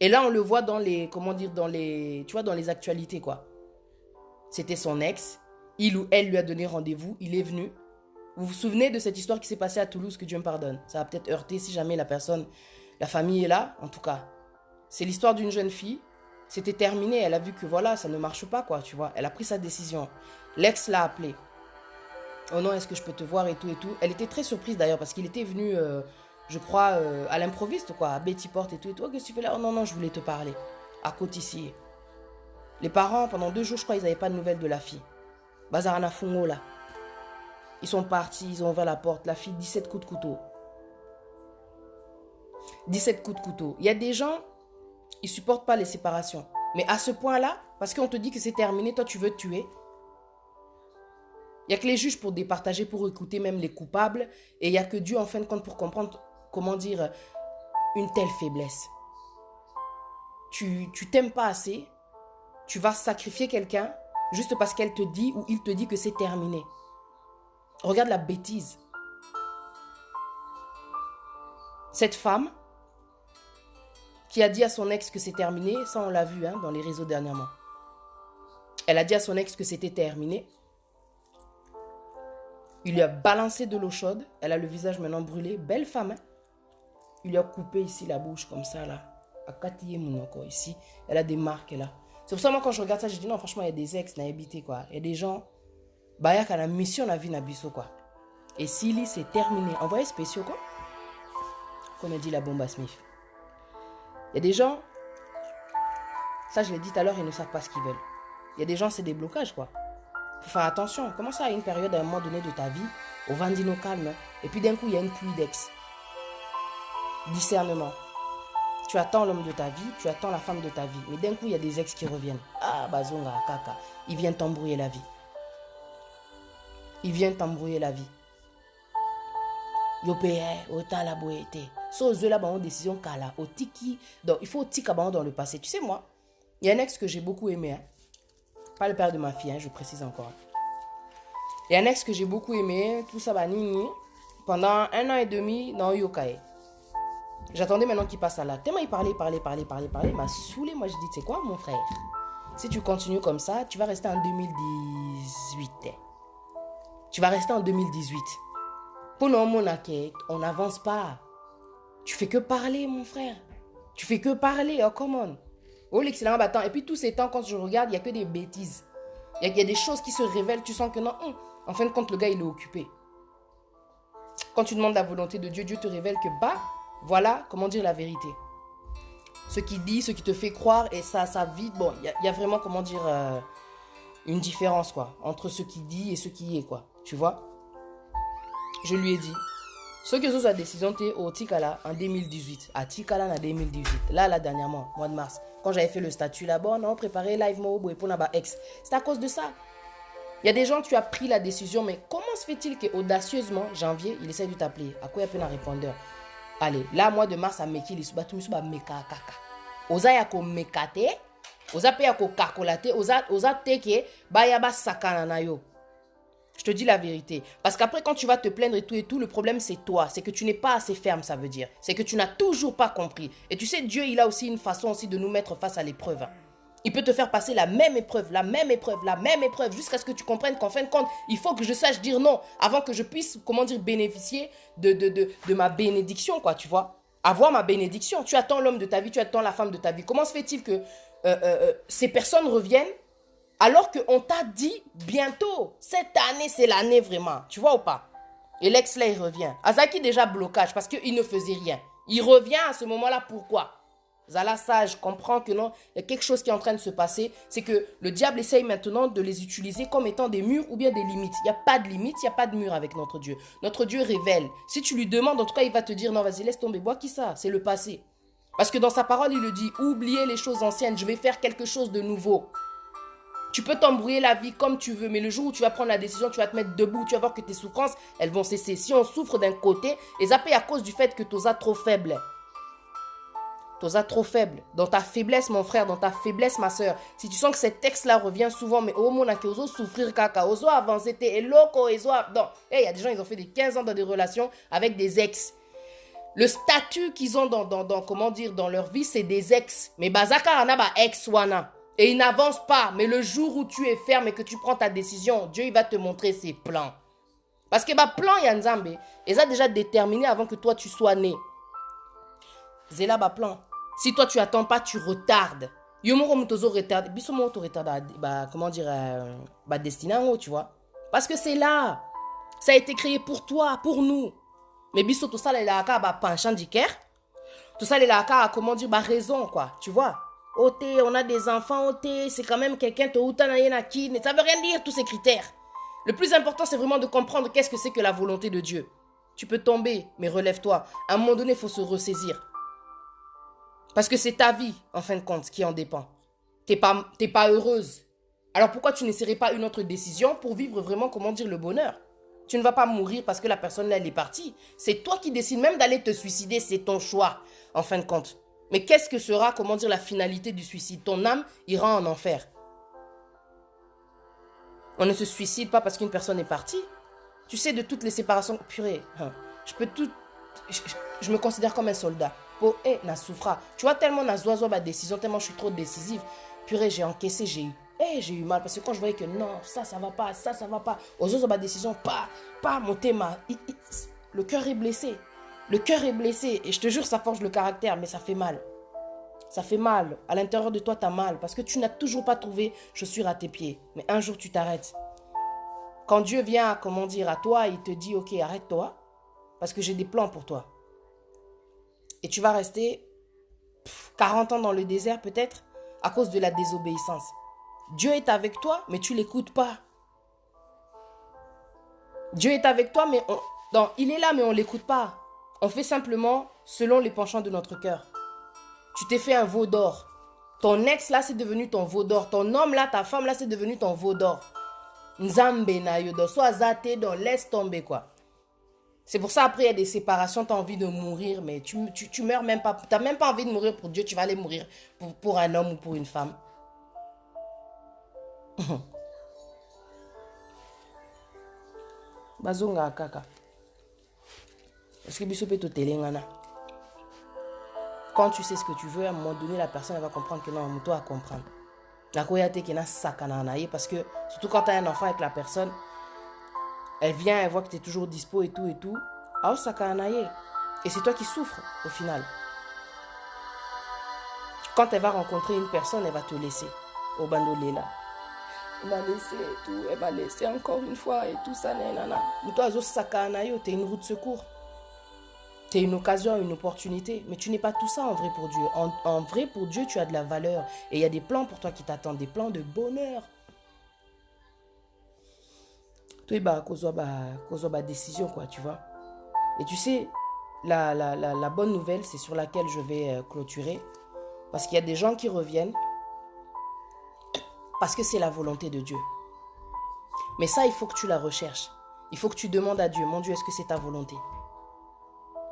Et là, on le voit dans les, comment dire, dans les actualités, quoi. C'était son ex, il ou elle lui a donné rendez-vous, il est venu. Vous vous souvenez de cette histoire qui s'est passée à Toulouse, que Dieu me pardonne. Ça va peut-être heurter si jamais la famille est là, en tout cas. C'est l'histoire d'une jeune fille. C'était terminé. Elle a vu que voilà, ça ne marche pas, quoi, tu vois. Elle a pris sa décision. L'ex l'a appelée. Oh non, est-ce que je peux te voir et tout et tout. Elle était très surprise d'ailleurs parce qu'il était venu, je crois, à l'improviste, quoi, à Betty Porte et tout et tout. Oh, qu'est-ce que tu fais là? Oh non, non, je voulais te parler. À côté ici. Les parents, pendant 2 jours, je crois, ils n'avaient pas de nouvelles de la fille. Bazarana Fungo, là. Ils sont partis, ils ont ouvert la porte. La fille, 17 coups de couteau. 17 coups de couteau. Il y a des gens, ils ne supportent pas les séparations. Mais à ce point-là, parce qu'on te dit que c'est terminé, toi tu veux te tuer. Il n'y a que les juges pour départager, pour écouter même les coupables. Et il n'y a que Dieu en fin de compte pour comprendre, comment dire, une telle faiblesse. Tu t'aimes pas assez, tu vas sacrifier quelqu'un juste parce qu'elle te dit ou il te dit que c'est terminé. Regarde la bêtise. Cette femme qui a dit à son ex que c'est terminé, ça on l'a vu dans les réseaux dernièrement. Elle a dit à son ex que c'était terminé. Il lui a balancé de l'eau chaude. Elle a le visage maintenant brûlé. Belle femme. Il lui a coupé ici la bouche comme ça là. À Katiyé Mounoko ici. Elle a des marques là. C'est pour ça moi quand je regarde ça, je dis non franchement il y a des ex, n'a habité quoi. Il y a des gens. Bah il y a la mission la vie n'a biso quoi. Et s'il c'est terminé. Envoyé spéciaux quoi. Comme a dit la bombe à Smith. Il y a des gens, ça je l'ai dit tout à l'heure, ils ne savent pas ce qu'ils veulent. Il y a des gens, c'est des blocages quoi. Il faut faire attention. Comment ça à une période, à un moment donné de ta vie, au vendino calme, et puis d'un coup il y a une pluie d'ex. Discernement. Tu attends l'homme de ta vie, tu attends la femme de ta vie, mais d'un coup il y a des ex qui reviennent. Ah bazonga kaka, ils viennent t'embrouiller la vie. Ils viennent t'embrouiller la vie. Yopé, autant la boété. So, là, bah, on décision kala, au tiki. Donc, il faut tika dans le passé. Tu sais, moi, il y a un ex que j'ai beaucoup aimé. Pas le père de ma fille, je précise encore. Il y a un ex que j'ai beaucoup aimé, tout ça, bah, nini, pendant 1 an et demi dans Yokae. J'attendais maintenant qu'il passe à là. Tellement il parlait, il m'a saoulé. Moi, je dis, tu sais quoi, mon frère? Si tu continues comme ça, tu vas rester en 2018. Tu vas rester en 2018. Pour nous, on n'avance pas. Tu fais que parler, mon frère. Tu fais que parler, oh, come on. Oh, l'excellent battant. Et puis, tous ces temps, quand je regarde, il n'y a que des bêtises. Il y a des choses qui se révèlent. Tu sens que non, en fin de compte, le gars, il est occupé. Quand tu demandes la volonté de Dieu, Dieu te révèle que, bah, Voilà, comment dire la vérité. Ce qui dit, ce qui te fait croire, et ça vite. Bon, il y a vraiment, comment dire, une différence, quoi, entre ce qui dit et ce qui est, quoi. Tu vois? Je lui ai dit, ce que ce la décision t'es au Tikala en 2018. À Tikala en 2018. Là, dernièrement, mois de mars. Quand j'avais fait le statut là-bas, on a préparé live mo pour naba ex. C'est à cause de ça. Il y a des gens, tu as pris la décision, mais comment se fait-il que audacieusement, janvier, il essaie de t'appeler? À quoi il y a peu un répondeur? Allez, là, mois de mars, à Meki, il se bat tout le monde meka kaka. Oza ya ko mekate, oza pe ya ko kakolate, oza teke, ba ya ba sakana na yo. Je te dis la vérité. Parce qu'après, quand tu vas te plaindre et tout, le problème, c'est toi. C'est que tu n'es pas assez ferme, ça veut dire. C'est que tu n'as toujours pas compris. Et tu sais, Dieu, il a aussi une façon aussi de nous mettre face à l'épreuve. Il peut te faire passer la même épreuve, jusqu'à ce que tu comprennes qu'en fin de compte, il faut que je sache dire non, avant que je puisse, comment dire, bénéficier de ma bénédiction, quoi, tu vois. Avoir ma bénédiction. Tu attends l'homme de ta vie, tu attends la femme de ta vie. Comment se fait-il que ces personnes reviennent alors qu'on t'a dit bientôt, cette année, c'est l'année vraiment. Tu vois ou pas? Et l'ex là, il revient. Azaki déjà blocage parce qu'il ne faisait rien. Il revient à ce moment-là, pourquoi? Zala sage comprend que non, il y a quelque chose qui est en train de se passer. C'est que le diable essaye maintenant de les utiliser comme étant des murs ou bien des limites. Il n'y a pas de limite, il n'y a pas de mur avec notre Dieu. Notre Dieu révèle. Si tu lui demandes, en tout cas, il va te dire, non, vas-y, laisse tomber. Bois qui ça? C'est le passé. Parce que dans sa parole, il le dit, oubliez les choses anciennes, je vais faire quelque chose de nouveau. Tu peux t'embrouiller la vie comme tu veux, mais le jour où tu vas prendre la décision, tu vas te mettre debout, tu vas voir que tes souffrances, elles vont cesser. Si on souffre d'un côté, et ça peut à cause du fait que tu es trop faible. Tu es trop faible. Dans ta faiblesse, mon frère, dans ta faiblesse, ma soeur, si tu sens que cet texte-là revient souvent, mais au moment où tu souffrir, caca, oso avancer, t'es loco, il y a des gens, ils ont fait des 15 ans dans des relations avec des ex. Le statut qu'ils ont comment dire, dans leur vie, c'est des ex. Mais bazaka ana ba ex wana. Et ils n'avancent pas. Mais le jour où tu es ferme et que tu prends ta décision, Dieu il va te montrer ses plans. Parce que bah plan ya nzambe, ils ont déjà déterminé avant que toi tu sois né. Zela ba plan. Si toi tu attends pas, tu retardes. Yomoro mutozo retarde. Bisomo to retarde bah comment dire bah destination, tu vois. Parce que c'est là. Ça a été créé pour toi, pour nous. Mais biso tout ça là ba penchant du cœur. Tout ça là comment dire bah raison quoi, tu vois. OT, on a des enfants, OT, c'est quand même quelqu'un, ça veut rien dire tous ces critères. Le plus important, c'est vraiment de comprendre qu'est-ce que c'est que la volonté de Dieu. Tu peux tomber, mais relève-toi. À un moment donné, il faut se ressaisir. Parce que c'est ta vie, en fin de compte, qui en dépend. T'es pas heureuse. Alors pourquoi tu n'essaierais pas une autre décision pour vivre vraiment, comment dire, le bonheur? Tu ne vas pas mourir parce que la personne là, elle est partie. C'est toi qui décides même d'aller te suicider, c'est ton choix, en fin de compte. Mais qu'est-ce que sera, comment dire, la finalité du suicide? Ton âme ira en enfer. On ne se suicide pas parce qu'une personne est partie. Tu sais, de toutes les séparations, purée, je me considère comme un soldat. Na souffra. Tu vois, tellement na zoazo ma décision, tellement je suis trop décisive. Purée, j'ai encaissé, j'ai eu mal. Parce que quand je voyais que non, ça va pas, ça va pas. Aux autres, ma décision, pas mon thème. Le cœur est blessé. Le cœur est blessé. Et je te jure, ça forge le caractère, mais ça fait mal. Ça fait mal. À l'intérieur de toi, t'as mal. Parce que tu n'as toujours pas trouvé chaussures à tes pieds. Mais un jour, tu t'arrêtes. Quand Dieu vient, comment dire, à toi, il te dit, ok, arrête-toi. Parce que j'ai des plans pour toi. Et tu vas rester 40 ans dans le désert, peut-être, à cause de la désobéissance. Dieu est avec toi, mais tu ne l'écoutes pas. Dieu est avec toi, mais il est là, mais on ne l'écoute pas. On fait simplement selon les penchants de notre cœur. Tu t'es fait un veau d'or. Ton ex, là, c'est devenu ton veau d'or. Ton homme, là, ta femme, là, c'est devenu ton veau d'or. Nzambe na yodo, soit zate, laisse tomber, quoi. C'est pour ça, après, il y a des séparations, tu as envie de mourir, mais tu meurs même pas. Tu n'as même pas envie de mourir pour Dieu, tu vas aller mourir pour un homme ou pour une femme. Bazonga kaka. Est-ce que biso peut te telengana? Quand tu sais ce que tu veux, à un moment donné, la personne elle va comprendre que non, toi à comprendre. La koyate qui n'a sakana parce que, surtout quand tu as un enfant avec la personne, elle vient, elle voit que tu es toujours dispo et tout. Alors sakana et c'est toi qui souffres au final. Quand elle va rencontrer une personne, elle va te laisser. Au bandolé là. Elle va laisser et tout. Elle va laisser encore une fois et tout ça. Mais toi, sakana t'es une roue de secours. Tu es une occasion, une opportunité. Mais tu n'es pas tout ça en vrai pour Dieu. En vrai pour Dieu, tu as de la valeur. Et il y a des plans pour toi qui t'attendent, des plans de bonheur. Toi, bah, cause de décision, quoi, tu vois. Et tu sais, la bonne nouvelle, c'est sur laquelle je vais clôturer. Parce qu'il y a des gens qui reviennent parce que c'est la volonté de Dieu. Mais ça, il faut que tu la recherches. Il faut que tu demandes à Dieu, mon Dieu, est-ce que c'est ta volonté?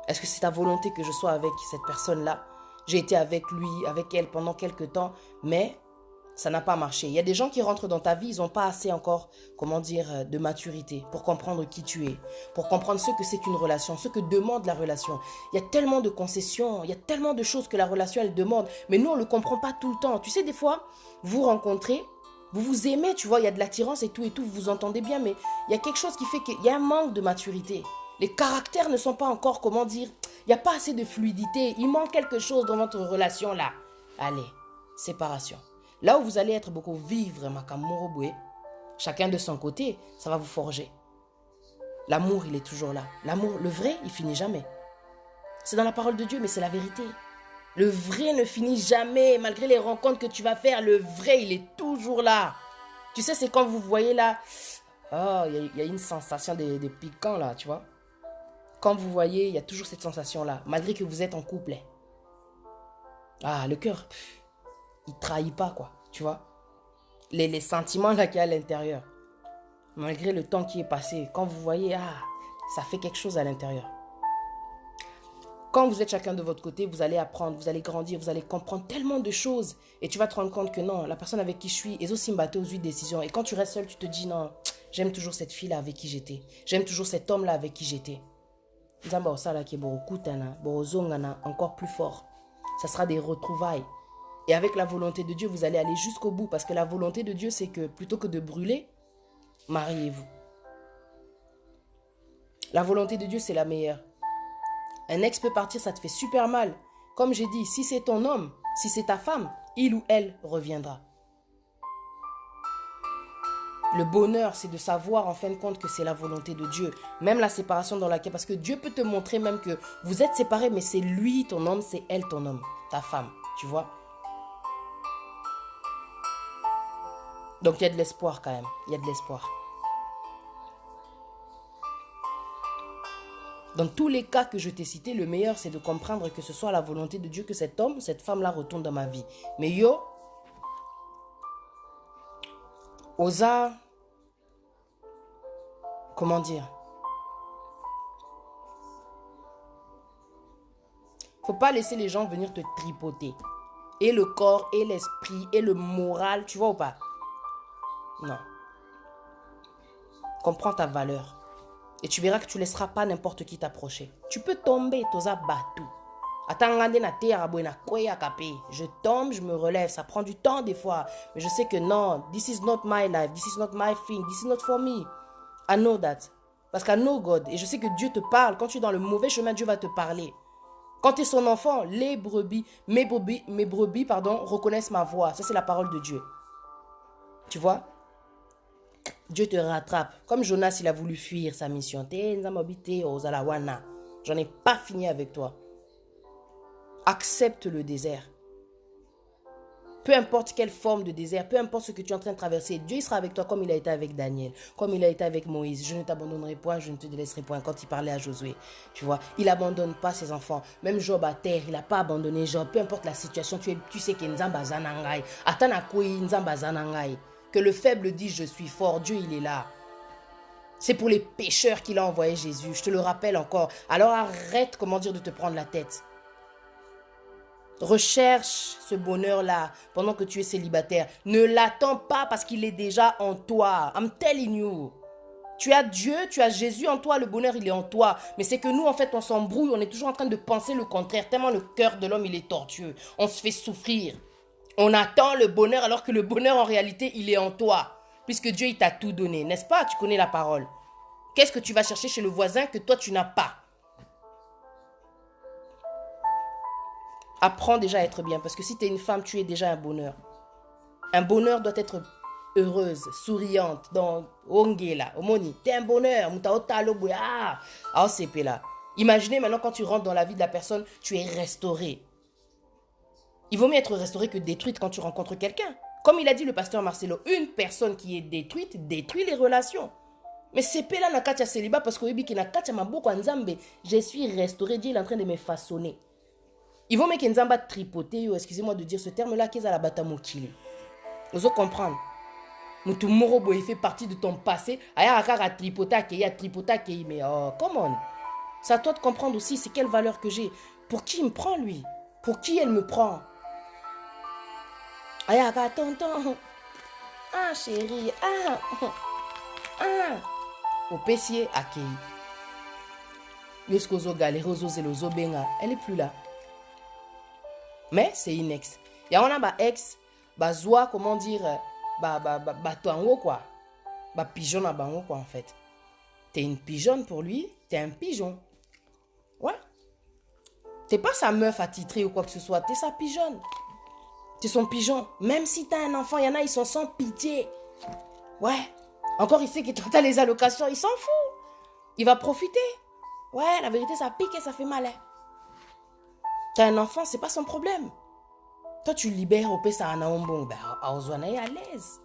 Est-ce que c'est ta volonté que je sois avec cette personne-là? J'ai été avec lui, avec elle pendant quelques temps, mais ça n'a pas marché. Il y a des gens qui rentrent dans ta vie, ils n'ont pas assez encore, de maturité pour comprendre qui tu es, pour comprendre ce que c'est qu'une relation, ce que demande la relation. Il y a tellement de concessions, il y a tellement de choses que la relation, elle demande, mais nous, on ne le comprend pas tout le temps. Tu sais, des fois, vous rencontrez, vous vous aimez, tu vois, il y a de l'attirance et tout, vous vous entendez bien, mais il y a quelque chose qui fait qu'il y a un manque de maturité. Les caractères ne sont pas encore, il n'y a pas assez de fluidité. Il manque quelque chose dans votre relation là. Allez, séparation. Là où vous allez être beaucoup vivre, Makamoroboué, chacun de son côté, ça va vous forger. L'amour, il est toujours là. L'amour, le vrai, il finit jamais. C'est dans la parole de Dieu, mais c'est la vérité. Le vrai ne finit jamais, malgré les rencontres que tu vas faire. Le vrai, il est toujours là. Tu sais, c'est quand vous voyez là, oh, il y a une sensation de piquant là, tu vois. Quand vous voyez, il y a toujours cette sensation-là, malgré que vous êtes en couple. Ah, le cœur, il ne trahit pas, quoi, tu vois. Les sentiments là qu'il y a à l'intérieur, malgré le temps qui est passé, quand vous voyez, ça fait quelque chose à l'intérieur. Quand vous êtes chacun de votre côté, vous allez apprendre, vous allez grandir, vous allez comprendre tellement de choses. Et tu vas te rendre compte que non, la personne avec qui je suis, ils aussi me battent aux 8 décisions. Et quand tu restes seul, tu te dis non, j'aime toujours cette fille-là avec qui j'étais. J'aime toujours cet homme-là avec qui j'étais. Encore plus fort. Ça sera des retrouvailles. Et avec la volonté de Dieu, vous allez aller jusqu'au bout. Parce que la volonté de Dieu, c'est que plutôt que de brûler, mariez-vous. La volonté de Dieu, c'est la meilleure. Un ex peut partir, ça te fait super mal. Comme j'ai dit, si c'est ton homme, si c'est ta femme, il ou elle reviendra. Le bonheur, c'est de savoir en fin de compte que c'est la volonté de Dieu. Même la séparation dans laquelle... Parce que Dieu peut te montrer même que vous êtes séparés, mais c'est lui ton homme, c'est elle ton homme, ta femme, tu vois. Donc il y a de l'espoir quand même, il y a de l'espoir. Dans tous les cas que je t'ai cités, le meilleur c'est de comprendre que ce soit la volonté de Dieu que cet homme, cette femme-là retourne dans ma vie. Mais yo, osa... Comment dire? Faut pas laisser les gens venir te tripoter. Et le corps, et l'esprit, et le moral, tu vois ou pas? Non. Comprends ta valeur. Et tu verras que tu ne laisseras pas n'importe qui t'approcher. Tu peux tomber, toza batou. Je tombe, je me relève. Ça prend du temps des fois. Mais je sais que non, this is not my life, this is not my thing, this is not for me. I know that. Parce qu'I know God. Et je sais que Dieu te parle. Quand tu es dans le mauvais chemin, Dieu va te parler. Quand tu es son enfant, mes brebis, reconnaissent ma voix. Ça, c'est la parole de Dieu. Tu vois? Dieu te rattrape. Comme Jonas, il a voulu fuir sa mission. J'en ai pas fini avec toi. Accepte le désert. Peu importe quelle forme de désert, peu importe ce que tu es en train de traverser, Dieu il sera avec toi comme il a été avec Daniel, comme il a été avec Moïse. Je ne t'abandonnerai point, je ne te délaisserai point. Quand il parlait à Josué, tu vois, il n'abandonne pas ses enfants. Même Job à terre, il n'a pas abandonné Job. Peu importe la situation, tu sais que Nzamba Zanangai, Atanakoi Nzamba Zanangai. Que le faible dise je suis fort, Dieu il est là. C'est pour les pécheurs qu'il a envoyé Jésus, je te le rappelle encore. Alors arrête, de te prendre la tête. Recherche ce bonheur-là pendant que tu es célibataire. Ne l'attends pas parce qu'il est déjà en toi. I'm telling you. Tu as Dieu, tu as Jésus en toi, le bonheur il est en toi. Mais c'est que nous en fait on s'embrouille, on est toujours en train de penser le contraire. Tellement le cœur de l'homme il est tortueux. On se fait souffrir. On attend le bonheur alors que le bonheur en réalité il est en toi. Puisque Dieu il t'a tout donné, n'est-ce pas? Tu connais la parole. Qu'est-ce que tu vas chercher chez le voisin que toi tu n'as pas? Apprends déjà à être bien. Parce que si tu es une femme, tu es déjà un bonheur. Un bonheur doit être heureuse, souriante. Dans Ongela, Omoni, tu es un bonheur. Là. Imaginez maintenant quand tu rentres dans la vie de la personne, tu es restauré. Il vaut mieux être restauré que détruite quand tu rencontres quelqu'un. Comme il a dit le pasteur Marcelo, une personne qui est détruite détruit les relations. Mais c'est pas là na célibat parce que je suis restauré, Dieu est en train de me façonner. Il vaut mieux que Nzamba tripoter, excusez-moi de dire ce terme-là, qu'ils a la bata mokili. Vous comprendre. Moutou Morobo, il fait partie de ton passé. Aya akara tripota kei, mais oh, come on. C'est à toi de comprendre aussi c'est quelle valeur que j'ai. Pour qui il me prend lui? Pour qui elle me prend? Aya akara tonton. Ah chérie, Au pessier, akei. Lorsqu'ozo galère, ozo zelozo benga, elle est plus là. Mais c'est une ex. Et on a ba ex, ba zoa, comment dire, ba toango quoi. Ba pigeon à bango quoi en fait. T'es une pigeonne pour lui, t'es un pigeon. Ouais. T'es pas sa meuf attitrée ou quoi que ce soit, t'es sa pigeonne. T'es son pigeon. Même si t'as un enfant, il y en a, ils sont sans pitié. Ouais. Encore il sait que toi t'as les allocations, il s'en fout. Il va profiter. Ouais, la vérité ça pique et ça fait mal. Hein. T'as un enfant, c'est pas son problème. Toi, tu libères au Pessa Anaombong, Aozwana est à l'aise.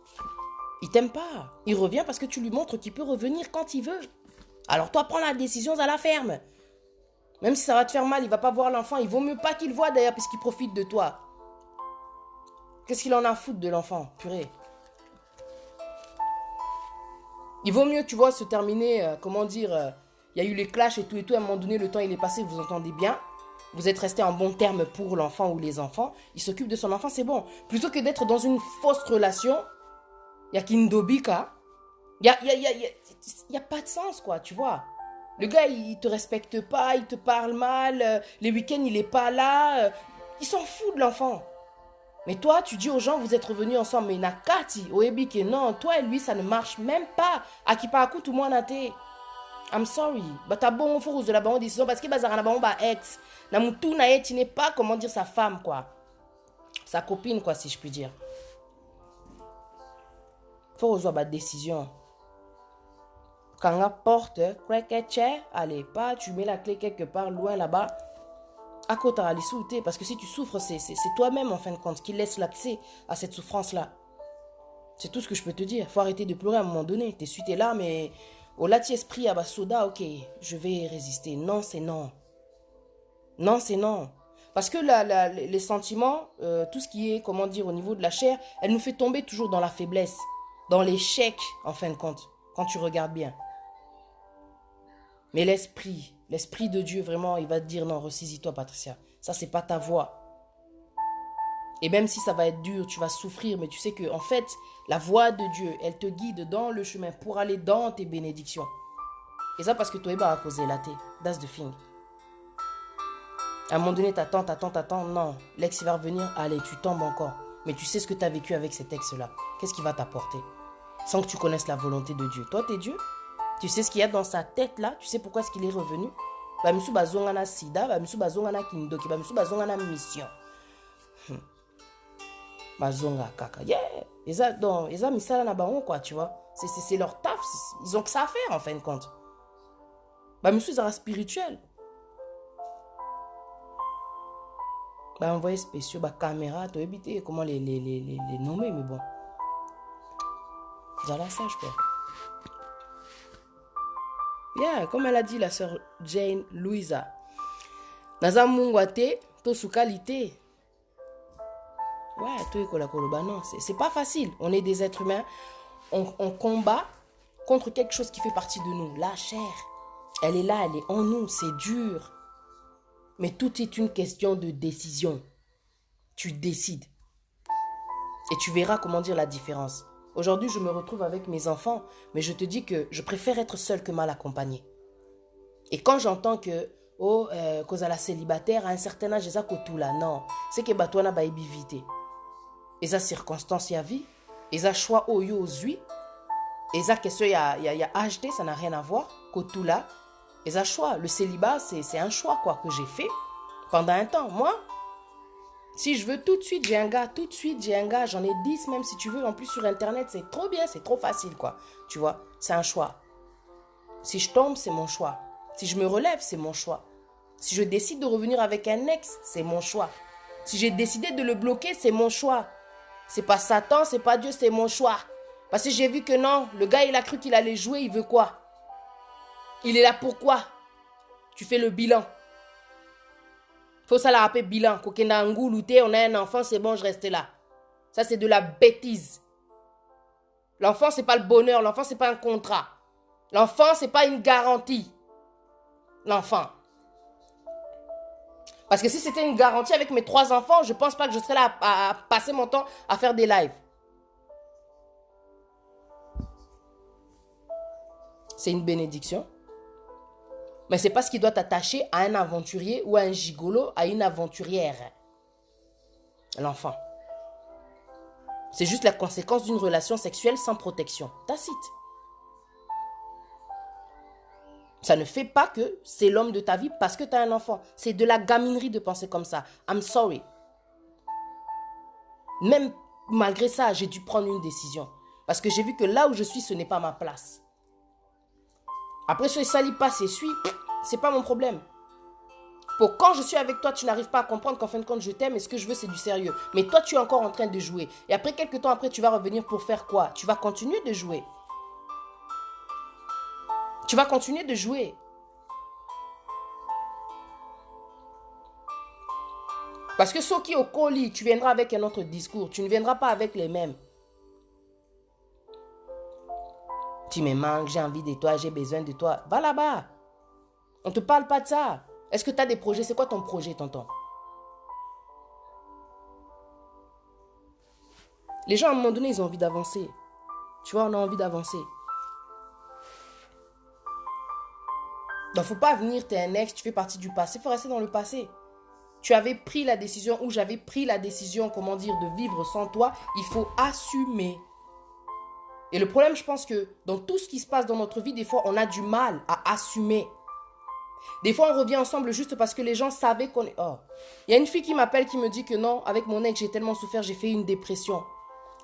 Il t'aime pas. Il revient parce que tu lui montres qu'il peut revenir quand il veut. Alors toi, prends la décision à la ferme. Même si ça va te faire mal, il va pas voir l'enfant. Il vaut mieux pas qu'il voit d'ailleurs puisqu'il profite de toi. Qu'est-ce qu'il en a à foutre de l'enfant, purée. Il vaut mieux, tu vois, se terminer, comment dire, il y a eu les clashs et tout, à un moment donné, le temps il est passé, vous entendez bien. Vous êtes resté en bon terme pour l'enfant ou les enfants. Il s'occupe de son enfant, c'est bon. Plutôt que d'être dans une fausse relation, il y a Kindobika. Il y a pas de sens, quoi, tu vois. Le gars, il te respecte pas, il te parle mal. Les week-ends, il est pas là. Il s'en fout de l'enfant. Mais toi, tu dis aux gens, vous êtes revenus ensemble. Mais Nakati, Oebike, non, toi et lui, ça ne marche même pas. Akipaku, tout le monde a été. I'm sorry. T'as bon faut de la bonne décision parce que bazarana ba ex. Na mutu na tu n'es pas comment dire sa femme quoi. Sa copine quoi si je puis dire. Faut rejoindre la décision. Quand la porte, allez pas, tu mets la clé quelque part loin là-bas. À côté à l'issouté parce que si tu souffres c'est toi-même en fin de compte qui laisse l'accès à cette souffrance là. C'est tout ce que je peux te dire. Faut arrêter de pleurer à un moment donné. T'es su tes larmes et au lati esprit à soda, ok, je vais résister. Non, c'est non. Non, c'est non. Parce que les sentiments, tout ce qui est, comment dire, au niveau de la chair, elle nous fait tomber toujours dans la faiblesse, dans l'échec, en fin de compte, quand tu regardes bien. Mais l'esprit de Dieu, vraiment, il va te dire, non, ressaisis-toi, Patricia. Ça, c'est pas ta voix. Et même si ça va être dur, tu vas souffrir, mais tu sais que en fait, la voix de Dieu, elle te guide dans le chemin pour aller dans tes bénédictions. Et ça parce que toi, à causer la thé. That's the thing. À un moment donné, t'attends. Non, l'ex, il va revenir. Allez, tu tombes encore. Mais tu sais ce que tu as vécu avec cet ex-là. Qu'est-ce qu'il va t'apporter? Sans que tu connaisses la volonté de Dieu. Toi, t'es Dieu. Tu sais ce qu'il y a dans sa tête là. Tu sais pourquoi est-ce qu'il est revenu. Bamisu bazongana sida, bamisu bazongana kindoki, bamisu bazongana mission. Bazonga kaka. Yeah. Ils ont mis ça là-bas, quoi, tu vois. C'est leur taf. Ils ont que ça à faire, en fin de compte. Bah, monsieur, ça reste spirituel. Bah, envoyé spéciaux, bah, caméra, tu as évité comment les nommer, mais bon. Ils ont la sage, quoi. Yeah, comme elle a dit, la sœur Jane Louisa. Naza mungwate, to qualité. Ouais, non, c'est pas facile. On est des êtres humains. On combat contre quelque chose qui fait partie de nous. La chair, elle est là, elle est en nous. C'est dur. Mais tout est une question de décision. Tu décides. Et tu verras comment dire la différence. Aujourd'hui, je me retrouve avec mes enfants, mais je te dis que je préfère être seule que mal accompagnée. Et quand j'entends que cause à la célibataire, à un certain âge, ça tout là, non. C'est que batouana ba vite. Et ça circonstance y a vie, et ça choix au yo zui, et ça question y a HD, ça n'a rien à voir, tout là. Et ça choix, le célibat, c'est un choix quoi que j'ai fait pendant un temps. Moi, si je veux tout de suite, j'ai un gars, j'en ai 10 même si tu veux. En plus sur internet, c'est trop bien, c'est trop facile quoi. Tu vois, c'est un choix. Si je tombe, c'est mon choix. Si je me relève, c'est mon choix. Si je décide de revenir avec un ex, c'est mon choix. Si j'ai décidé de le bloquer, c'est mon choix. C'est pas Satan, c'est pas Dieu, c'est mon choix. Parce que j'ai vu que non, le gars, il a cru qu'il allait jouer, il veut quoi? Il est là pourquoi? Tu fais le bilan. Faut ça la rappeler bilan. Kokenda ngoulouté, on a un enfant, c'est bon, je reste là. Ça, c'est de la bêtise. L'enfant, c'est pas le bonheur. L'enfant, c'est pas un contrat. L'enfant, c'est pas une garantie. L'enfant. Parce que si c'était une garantie avec mes 3 enfants, je pense pas que je serais là à passer mon temps à faire des lives. C'est une bénédiction. Mais c'est pas ce qui doit t'attacher à un aventurier ou à un gigolo, à une aventurière. L'enfant. C'est juste la conséquence d'une relation sexuelle sans protection. That's it. Ça ne fait pas que c'est l'homme de ta vie parce que tu as un enfant. C'est de la gaminerie de penser comme ça. I'm sorry. Même malgré ça, j'ai dû prendre une décision. Parce que j'ai vu que là où je suis, ce n'est pas ma place. Après, ce sali passe et suit, c'est pas mon problème. Pour quand je suis avec toi, tu n'arrives pas à comprendre qu'en fin de compte, je t'aime et ce que je veux, c'est du sérieux. Mais toi, tu es encore en train de jouer. Et après, quelques temps après, tu vas revenir pour faire quoi? Tu vas continuer de jouer. Tu vas continuer de jouer. Parce que Soki au colis, tu viendras avec un autre discours. Tu ne viendras pas avec les mêmes. Tu me manques, j'ai envie de toi, j'ai besoin de toi. Va là-bas. On ne te parle pas de ça. Est-ce que tu as des projets? C'est quoi ton projet, tonton? Les gens, à un moment donné, ils ont envie d'avancer. Tu vois, on a envie d'avancer. Donc, faut pas venir, tu es un ex, tu fais partie du passé. Il faut rester dans le passé. Tu avais pris la décision ou j'avais pris la décision, comment dire, de vivre sans toi. Il faut assumer. Et le problème, je pense que dans tout ce qui se passe dans notre vie, des fois, on a du mal à assumer. Des fois, on revient ensemble juste parce que les gens savaient qu'on est... Oh. Il y a une fille qui m'appelle, qui me dit que non, avec mon ex, j'ai tellement souffert, j'ai fait une dépression.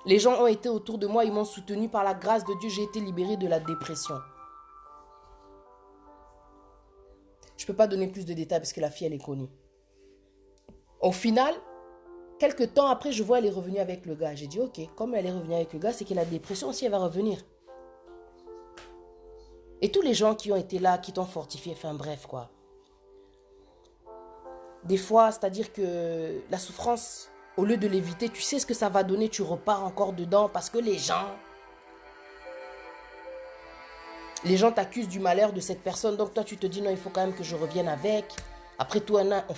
Les gens ont été autour de moi, ils m'ont soutenu par la grâce de Dieu, j'ai été libérée de la dépression. Je ne peux pas donner plus de détails parce que la fille, elle est connue. Au final, quelques temps après, je vois elle est revenue avec le gars. J'ai dit, ok, comme elle est revenue avec le gars, c'est que la dépression aussi, elle va revenir. Et tous les gens qui ont été là, qui t'ont fortifié, enfin bref, quoi. Des fois, c'est-à-dire que la souffrance, au lieu de l'éviter, tu sais ce que ça va donner, tu repars encore dedans parce que les gens t'accusent du malheur de cette personne. Donc toi, tu te dis, non, il faut quand même que je revienne avec. Après tout, on